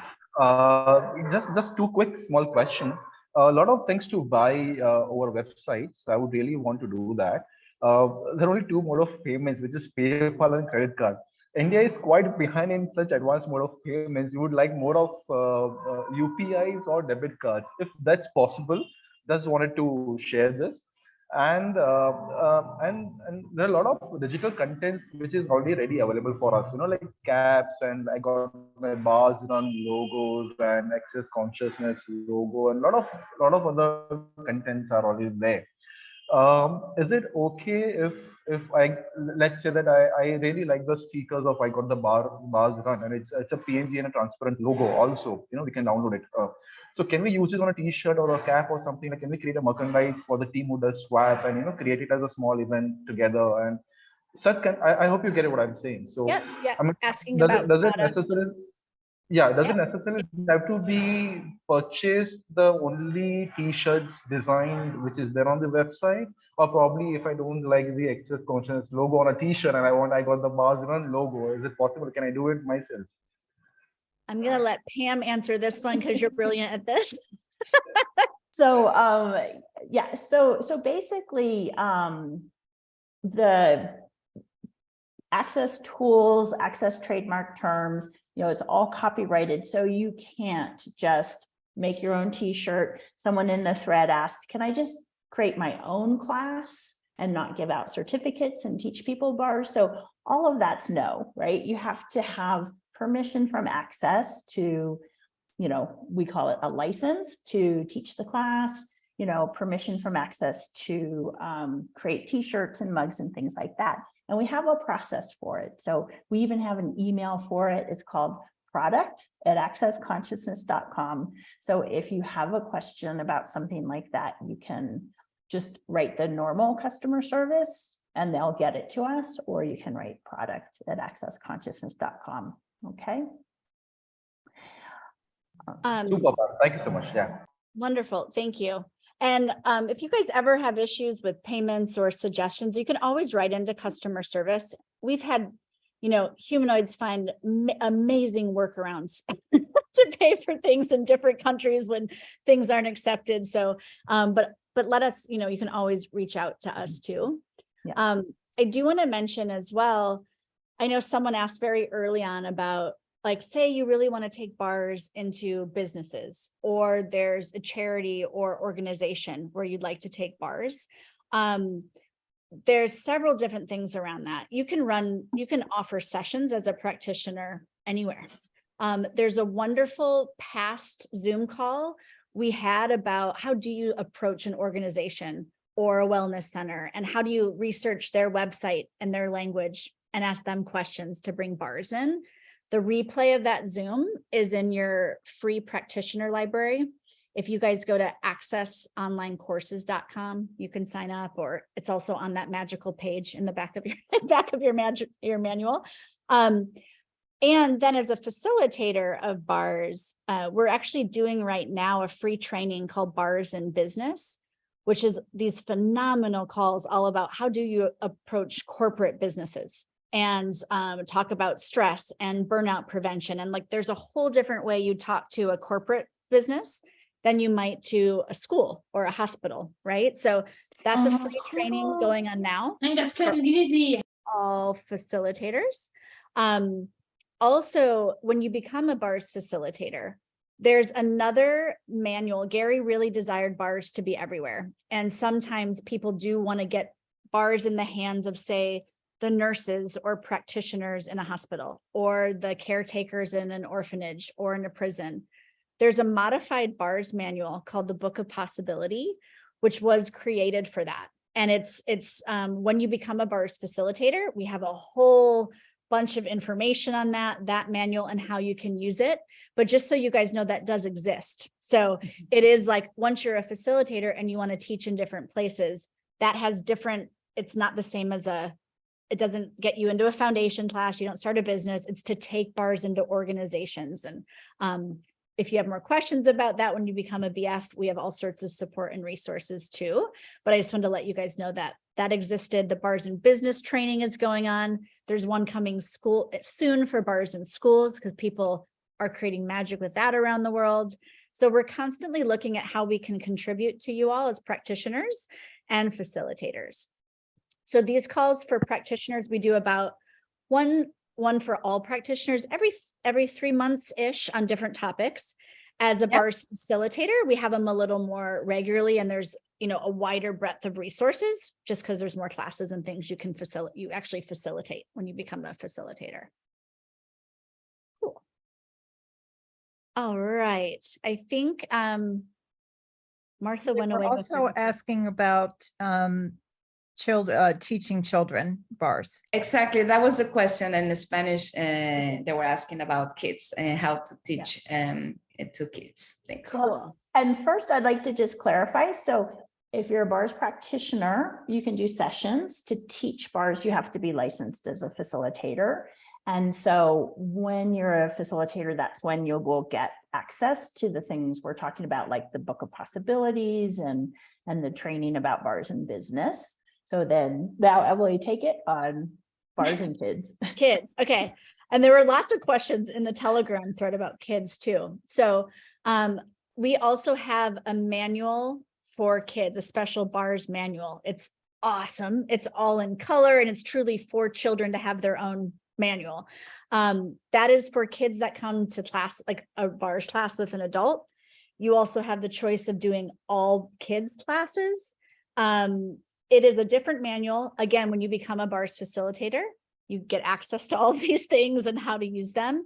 Just two quick small questions. A lot of things to buy over websites. I would really want to do that. There are only two mode of payments, which is PayPal and credit card. India is quite behind in such advanced mode of payments. You would like more of UPIs or debit cards, if that's possible. Just wanted to share this. And there are a lot of digital contents which is already ready available for us, like caps, and I got my bars on logos and access consciousness logo, and a lot of other contents are already there. Is it okay if let's say that I really like the stickers of I got the bars run, and it's a PNG and a transparent logo also, we can download it. So can we use it on a t-shirt or a cap or something? Like, can we create a merchandise for the team who does swap and create it as a small event together? And such can I hope you get what I'm saying. So Yeah, yeah, I mean, asking does about it does it product. necessarily does Yeah. it necessarily have to be purchased the only t-shirts designed which is there on the website? Or probably if I don't like the Access Consciousness logo on a t-shirt and I got the Bars Run logo, is it possible? Can I do it myself? I'm gonna let Pam answer this one because you're brilliant at this. So, yeah, so basically, the access tools, access trademark terms, it's all copyrighted. So you can't just make your own t-shirt. Someone in the thread asked, can I just create my own class and not give out certificates and teach people bars? So all of that's no, right? You have to have permission from Access to, we call it a license to teach the class, permission from Access to create t-shirts and mugs and things like that. And we have a process for it. So we even have an email for it. It's called product@accessconsciousness.com. So if you have a question about something like that, you can just write the normal customer service and they'll get it to us, or you can write product@accessconsciousness.com. Okay. Super, thank you so much. Yeah. Wonderful, thank you. And if you guys ever have issues with payments or suggestions, you can always write into customer service. We've had, humanoids find amazing workarounds to pay for things in different countries when things aren't accepted. So, but let us, you can always reach out to us too. Yeah. I do want to mention as well, I know someone asked very early on about, like, say you really want to take bars into businesses, or there's a charity or organization where you'd like to take bars. There's several different things around that. You can offer sessions as a practitioner anywhere. There's a wonderful past Zoom call we had about how do you approach an organization or a wellness center, and how do you research their website and their language and ask them questions to bring bars in. The replay of that Zoom is in your free practitioner library. If you guys go to accessonlinecourses.com, you can sign up, or it's also on that magical page in the back of your manual. And then as a facilitator of bars, we're actually doing right now a free training called Bars in Business, which is these phenomenal calls all about how do you approach corporate businesses and talk about stress and burnout prevention. And like, there's a whole different way you talk to a corporate business than you might to a school or a hospital, right? So that's a free training going on now for all facilitators. Also, when you become a bars facilitator, there's another manual. Gary really desired bars to be everywhere. And sometimes people do want to get bars in the hands of, say, the nurses or practitioners in a hospital, or the caretakers in an orphanage or in a prison. There's a modified bars manual called the Book of Possibility, which was created for that. And it's when you become a bars facilitator, we have a whole bunch of information on that manual and how you can use it. But just so you guys know, that does exist. So it is like, once you're a facilitator and you want to teach in different places, that has different, it's not the same as it doesn't get you into a foundation class. You don't start a business. It's to take bars into organizations. And if you have more questions about that, when you become a BF, we have all sorts of support and resources too. But I just wanted to let you guys know that that existed. The Bars in Business training is going on. There's one coming soon for bars in schools, because people are creating magic with that around the world. So we're constantly looking at how we can contribute to you all as practitioners and facilitators. So these calls for practitioners, we do about one for all practitioners every 3 months-ish on different topics. As a bars facilitator, we have them a little more regularly, and there's a wider breadth of resources, just because there's more classes and things you actually facilitate when you become a facilitator. Cool. All right, I think Martha They went were away. also before. asking about children teaching children bars. Exactly, that was the question in Spanish. They were asking about kids and how to teach to kids. Thanks. Well, and first I'd like to just clarify. So if you're a bars practitioner, you can do sessions. To teach bars, you have to be licensed as a facilitator. And so when you're a facilitator, that's when you will get access to the things we're talking about, like the Book of Possibilities and the training about bars and business. So then now, Emily, take it on bars and kids. Kids, okay. And there were lots of questions in the Telegram thread about kids too. So we also have a manual for kids, a special bars manual. It's awesome. It's all in color and it's truly for children to have their own manual. That is for kids that come to class, like a bars class with an adult. You also have the choice of doing all kids classes. It is a different manual. Again, when you become a bars facilitator, you get access to all of these things and how to use them.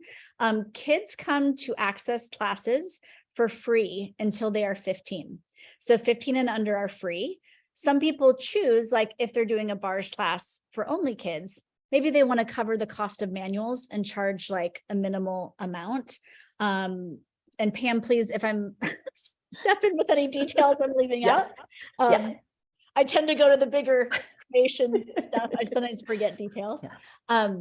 Kids come to access classes for free until they are 15. So 15 and under are free. Some people choose, like if they're doing a bars class for only kids, maybe they want to cover the cost of manuals and charge like a minimal amount. And Pam, please, if I'm stepping with any details I'm leaving Yes. out. Yeah. I tend to go to the bigger information stuff. I sometimes forget details. Yeah.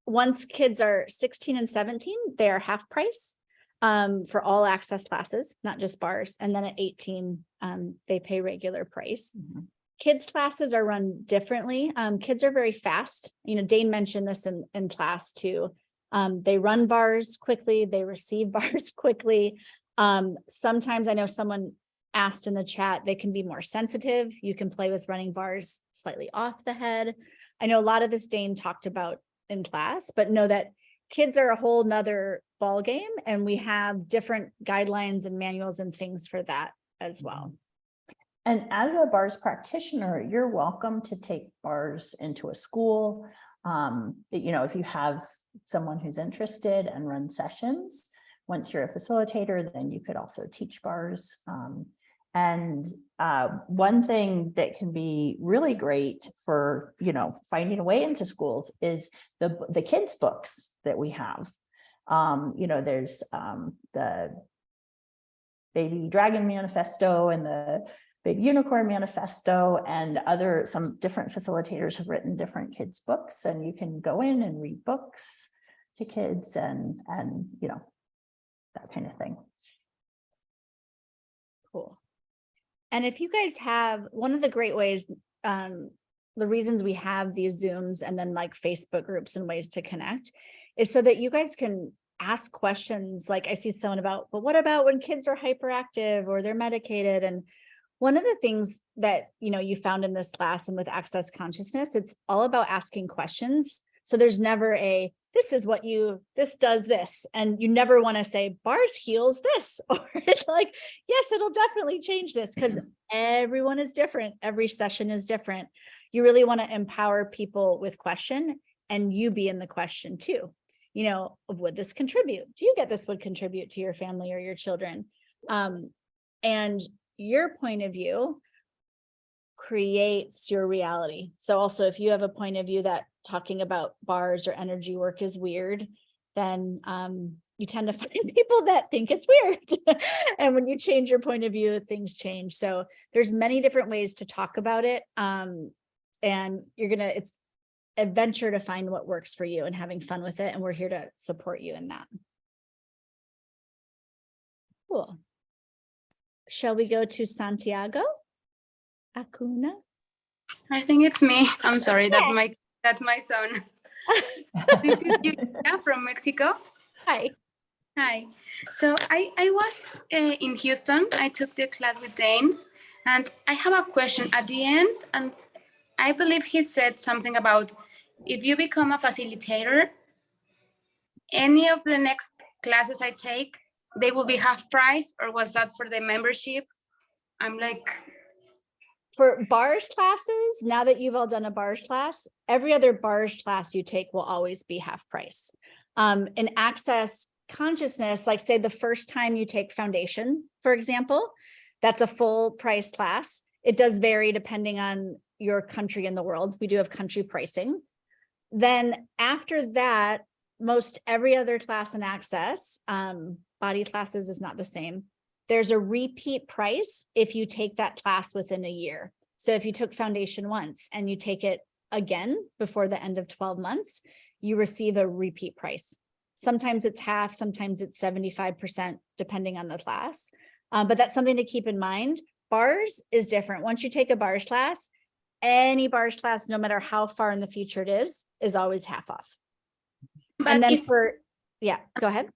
Once kids are 16 and 17, they are half price for all access classes, not just bars. And then at 18, they pay regular price. Mhm. Kids classes are run differently. Kids are very fast. You know, Dane mentioned this in class too. They run bars quickly, they receive bars quickly. Sometimes I know someone asked in the chat, they can be more sensitive. You can play with running bars slightly off the head. I know a lot of this Dane talked about in class, but know that kids are a whole nother ball game and we have different guidelines and manuals and things for that as well. And as a bars practitioner, you're welcome to take bars into a school. You know, if you have someone who's interested and run sessions, once you're a facilitator, then you could also teach bars. One thing that can be really great for, you know, finding a way into schools is the kids' books that we have. You know, there's the Baby Dragon Manifesto and the Big Unicorn Manifesto, and some different facilitators have written different kids' books, and you can go in and read books to kids and you know, that kind of thing. Cool. And if you guys have, one of the great ways, the reasons we have these Zooms and then like Facebook groups and ways to connect is so that you guys can ask questions. Like I see someone about, but what about when kids are hyperactive or they're medicated? And one of the things that, you know, you found in this class and with Access Consciousness, it's all about asking questions. So there's never this does this. And you never want to say bars heals this, or it's like, yes, it'll definitely change this, because everyone is different. Every session is different. You really want to empower people with question, and you be in the question too. You know, would this contribute? Do you get this would contribute to your family or your children? And your point of view creates your reality. So also, if you have a point of view that talking about bars or energy work is weird, then you tend to find people that think it's weird. And when you change your point of view, things change. So there's many different ways to talk about it. And it's a venture to find what works for you and having fun with it. And we're here to support you in that. Cool. Shall we go to Santiago Acuna? I think it's me. I'm sorry. That's my son. This is Julia from Mexico. Hi. Hi. So I was in Houston. I took the class with Dane, and I have a question at the end. And I believe he said something about if you become a facilitator, any of the next classes I take, they will be half price, or was that for the membership? I'm like, for bars classes, now that you've all done a bars class, every other bars class you take will always be half price. In Access consciousness, like say the first time you take foundation, for example, that's a full price class. It does vary depending on your country in the world. We do have country pricing. Then after that, most every other class in Access, body classes is not the same. There's a repeat price if you take that class within a year. So if you took foundation once and you take it again before the end of 12 months, you receive a repeat price. Sometimes it's half, sometimes it's 75%, depending on the class. But that's something to keep in mind. Bars is different. Once you take a bars class, any bars class, no matter how far in the future it is always half off. But And then if, yeah, go ahead.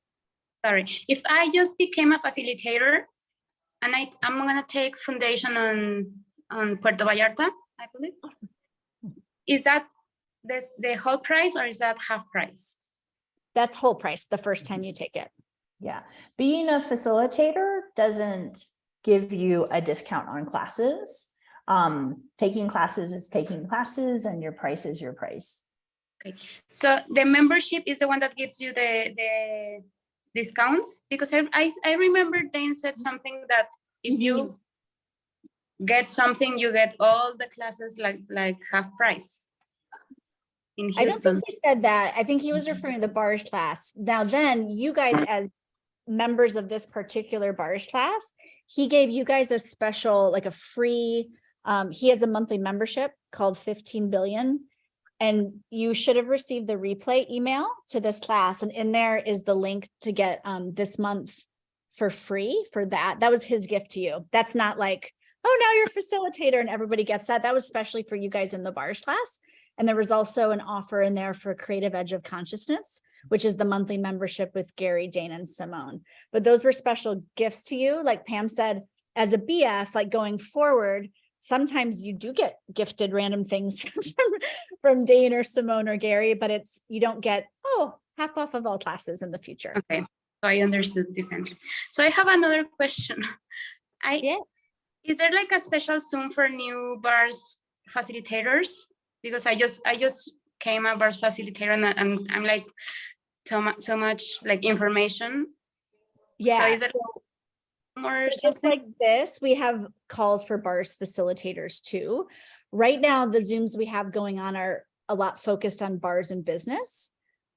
sorry, if I just became a facilitator and I'm gonna take foundation on Puerto Vallarta, I believe. Is that the whole price or is that half price? That's whole price the first time you take it. Yeah, being a facilitator doesn't give you a discount on classes. Taking classes is taking classes and your price is your price. Okay, so the membership is the one that gives you the discounts? Because I remember Dane said something that if you get something, you get all the classes like half price. In I don't Houston. think he said that. I think he was referring to the bars class. Now then, you guys as members of this particular bars class, he gave you guys a special, like a free, he has a monthly membership called 15 billion. And you should have received the replay email to this class. And in there is the link to get this month for free for that. That was his gift to you. That's not like, oh, now you're a facilitator and everybody gets that. That was especially for you guys in the bars class. And there was also an offer in there for Creative Edge of Consciousness, which is the monthly membership with Gary, Dane, and Simone. But those were special gifts to you. Like Pam said, as a BF, like going forward, sometimes you do get gifted random things from Dane or Simone or Gary, but you don't get, half off of all classes in the future. Okay, so I understood differently. So I have another question. Is there like a special Zoom for new bars facilitators? Because I just came a bars facilitator and I'm like so much like information. Yeah. So is there more so just like this, we have calls for bars facilitators too. Right now, the Zooms we have going on are a lot focused on bars and business,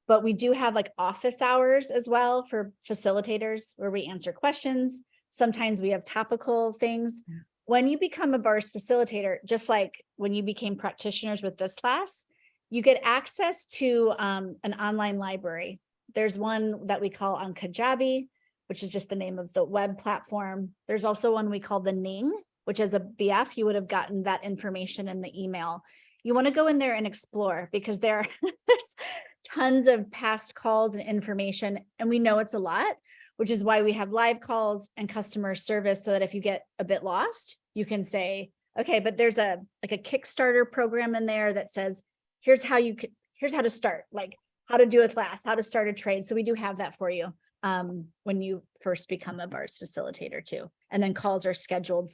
but we do have like office hours as well for facilitators where we answer questions. Sometimes we have topical things. When you become a bars facilitator, just like when you became practitioners with this class, you get access to an online library. There's one that we call on Kajabi, which is just the name of the web platform. There's also one we call the Ning, which as a BF, you would have gotten that information in the email. You want to go in there and explore because there's tons of past calls and information, and we know it's a lot, which is why we have live calls and customer service so that if you get a bit lost, you can say, okay, but there's a Kickstarter program in there that says, here's how to start, like how to do a class, how to start a trade. So we do have that for you when you first become a bars facilitator too. And then calls are scheduled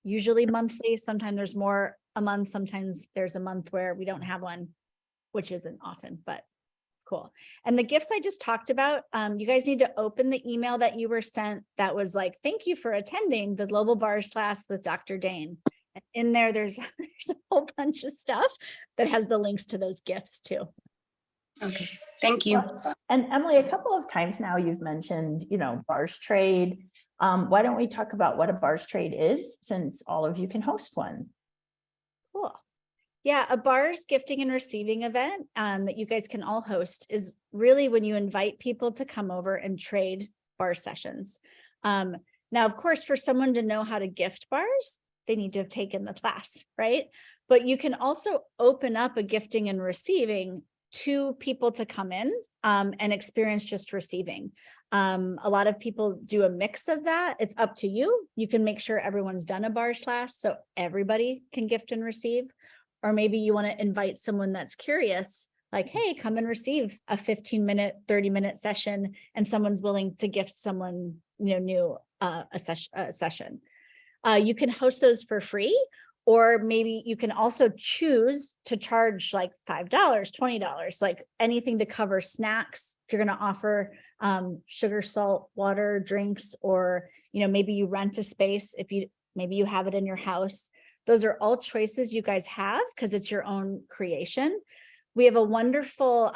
usually monthly. Sometimes there's more a month. Sometimes there's a month where we don't have one, which isn't often, but cool. And the gifts I just talked about, you guys need to open the email that you were sent that was like, thank you for attending the Global Bars class with Dr. Dane. And in there, there's a whole bunch of stuff that has the links to those gifts too. Okay, thank you. And Emily, a couple of times now you've mentioned, bars trade. Why don't we talk about what a bars trade is, since all of you can host one? Cool. Yeah, a bars gifting and receiving event that you guys can all host is really when you invite people to come over and trade bar sessions. Now, of course, for someone to know how to gift bars, they need to have taken the class, right? But you can also open up a gifting and receiving to people to come in and experience just receiving. A lot of people do a mix of that. It's up to you. You can make sure everyone's done a bars class so everybody can gift and receive. Or maybe you want to invite someone that's curious, like, hey, come and receive a 15-minute, 30-minute session, and someone's willing to gift someone new a session. You can host those for free, Or maybe you can also choose to charge like $5, $20, like anything to cover snacks. If you're going to offer sugar, salt, water, drinks, or, maybe you rent a space. Maybe you have it in your house. Those are all choices you guys have because it's your own creation. We have a wonderful,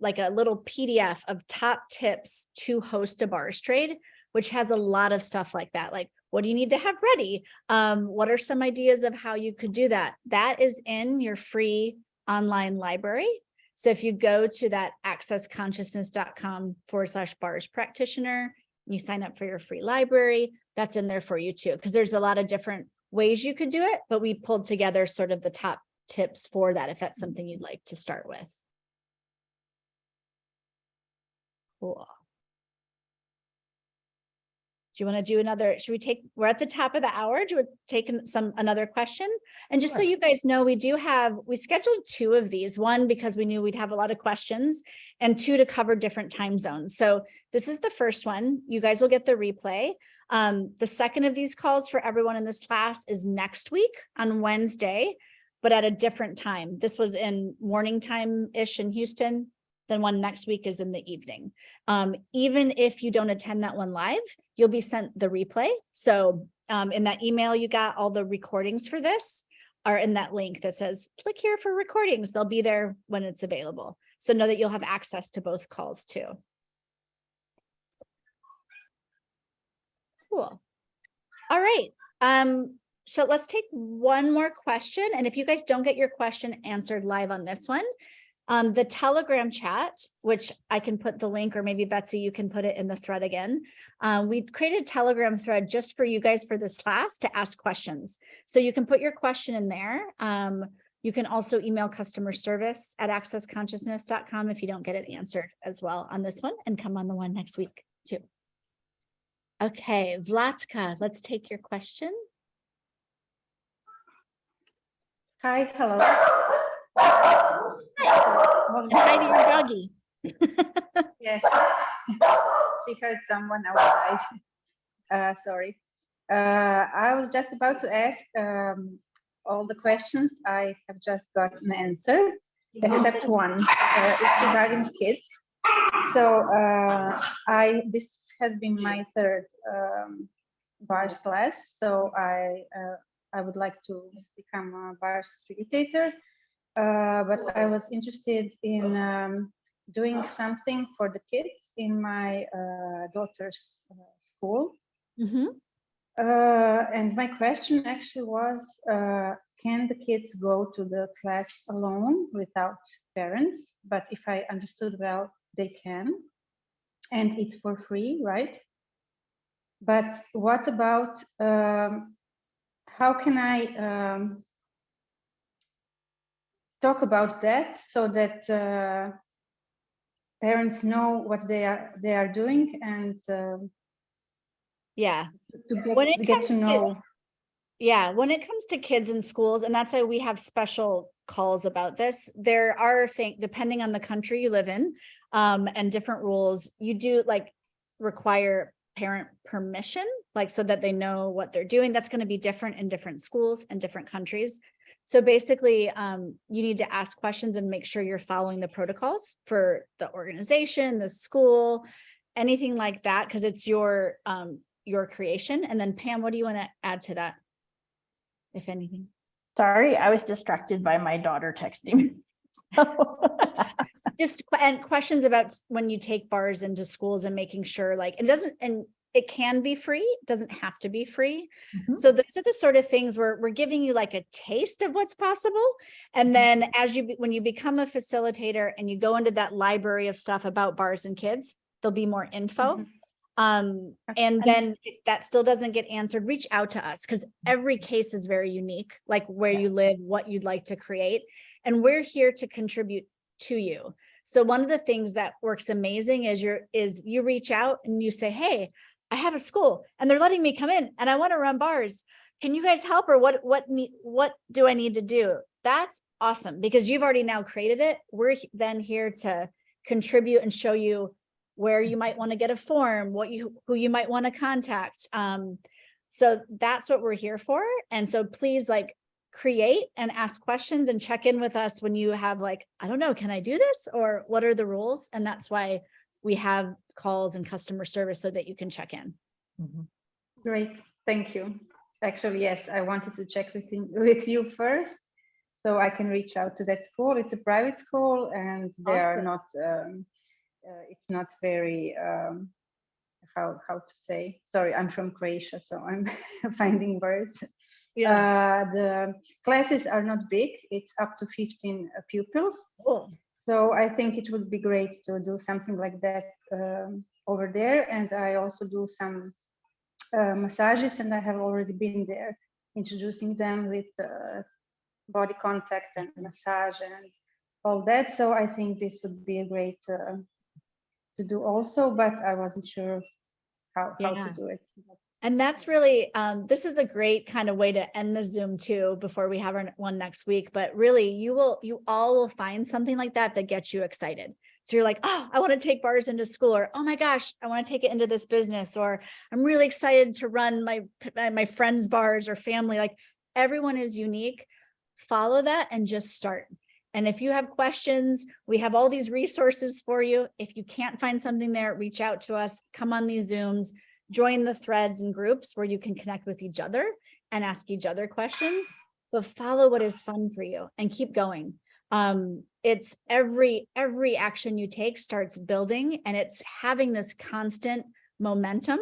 like a little PDF of top tips to host a bars trade, which has a lot of stuff like that. Like, what do you need to have ready? What are some ideas of how you could do that? That is in your free online library. So if you go to that accessconsciousness.com/bars practitioner, and you sign up for your free library, that's in there for you too, because there's a lot of different ways you could do it, but we pulled together sort of the top tips for that, if that's something you'd like to start with. Cool. Do you want to do another, we're at the top of the hour. Do you want to take another question? And just so you guys know, we scheduled 2 of these, one because we knew we'd have a lot of questions, and 2 to cover different time zones. So this is the first one. You guys will get the replay. The second of these calls for everyone in this class is next week on Wednesday, but at a different time. This was in morning time-ish in Houston. Then one next week is in the evening. Even if you don't attend that one live, you'll be sent the replay. So in that email, you got all the recordings for this are in that link that says, click here for recordings. They'll be there when it's available. So know that you'll have access to both calls too. Cool. All right. So let's take one more question. And if you guys don't get your question answered live on this one, the Telegram chat, which I can put the link, or maybe Betsy, you can put it in the thread again. We created a Telegram thread just for you guys for this class to ask questions. So you can put your question in there. You can also email customer service at accessconsciousness.com if you don't get it answered as well on this one, and come on the one next week too. Okay, Vlatka, let's take your question. Hi, hello. And hi to your doggy. Yes, she heard someone outside. Sorry. I was just about to ask all the questions. I have just got an answer, except one. It's regarding kids. So this has been my 3rd bars class. So I would like to become a bars facilitator. But I was interested in doing something for the kids in my daughter's school. Mm-hmm. And my question actually was, can the kids go to the class alone without parents? But if I understood well, they can. And it's for free, right? But what about, how can I talk about that so that parents know what they are doing, and yeah, to get to know. Yeah, when it comes to kids in schools, and that's why we have special calls about this, there are things, depending on the country you live in, and different rules, you do like require parent permission, like so that they know what they're doing. That's going to be different in different schools and different countries. So basically, you need to ask questions and make sure you're following the protocols for the organization, the school, anything like that, because it's your creation. And then Pam, what do you want to add to that, if anything? Sorry, I was distracted by my daughter texting me. Just and questions about when you take bars into schools and making sure like it can be free, it doesn't have to be free. Mm-hmm. So those are the sort of things where we're giving you like a taste of what's possible. And then when you become a facilitator and you go into that library of stuff about bars and kids, there'll be more info. Mm-hmm. And then if that still doesn't get answered, reach out to us, because every case is very unique, like where you live, what you'd like to create. And we're here to contribute to you. So one of the things that works amazing is you reach out and you say, hey, I have a school and they're letting me come in and I want to run bars. Can you guys help? Or what do I need to do? That's awesome, because you've already now created it. We're then here to contribute and show you where you might want to get a form, who you might want to contact. So that's what we're here for. And so please like create and ask questions and check in with us when you have like, I don't know, can I do this? Or what are the rules? And that's why we have calls and customer service so that you can check in. Great, thank you. Actually, yes, I wanted to check with you first, so I can reach out to that school. It's a private school, and they are Awesome. not. It's not very. How to say? Sorry, I'm from Croatia, so I'm finding words. The classes are not big. It's up to 15 pupils. Cool. So I think it would be great to do something like that over there. And I also do some massages, and I have already been there introducing them with body contact and massage and all that. So I think this would be a great to do also, but I wasn't sure how to do it. And that's really, this is a great kind of way to end the Zoom too, before we have our one next week, but really you all will find something like that that gets you excited. So you're like, oh, I want to take bars into school, or, oh my gosh, I want to take it into this business, or I'm really excited to run my friends' bars or family. Like, everyone is unique. Follow that and just start. And if you have questions, we have all these resources for you. If you can't find something there, reach out to us, come on these Zooms, join the threads and groups where you can connect with each other and ask each other questions, but follow what is fun for you and keep going. It's every action you take starts building, and it's having this constant momentum,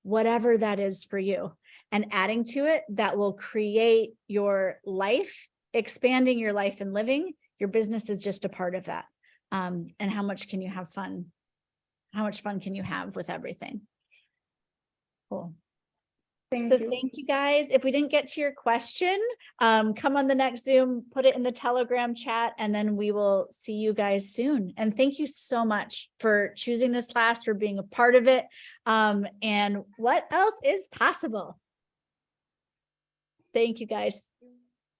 whatever that is for you, and adding to it that will create your life, expanding your life and living. Your business is just a part of that. And how much can you have fun? How much fun can you have with everything? Cool. Thank you guys. If we didn't get to your question, come on the next Zoom, put it in the Telegram chat, and then we will see you guys soon. And thank you so much for choosing this class, for being a part of it. And what else is possible? Thank you guys.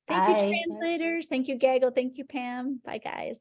Thank you, translators. Thank you, Gaggle. Thank you, Pam. Bye, guys.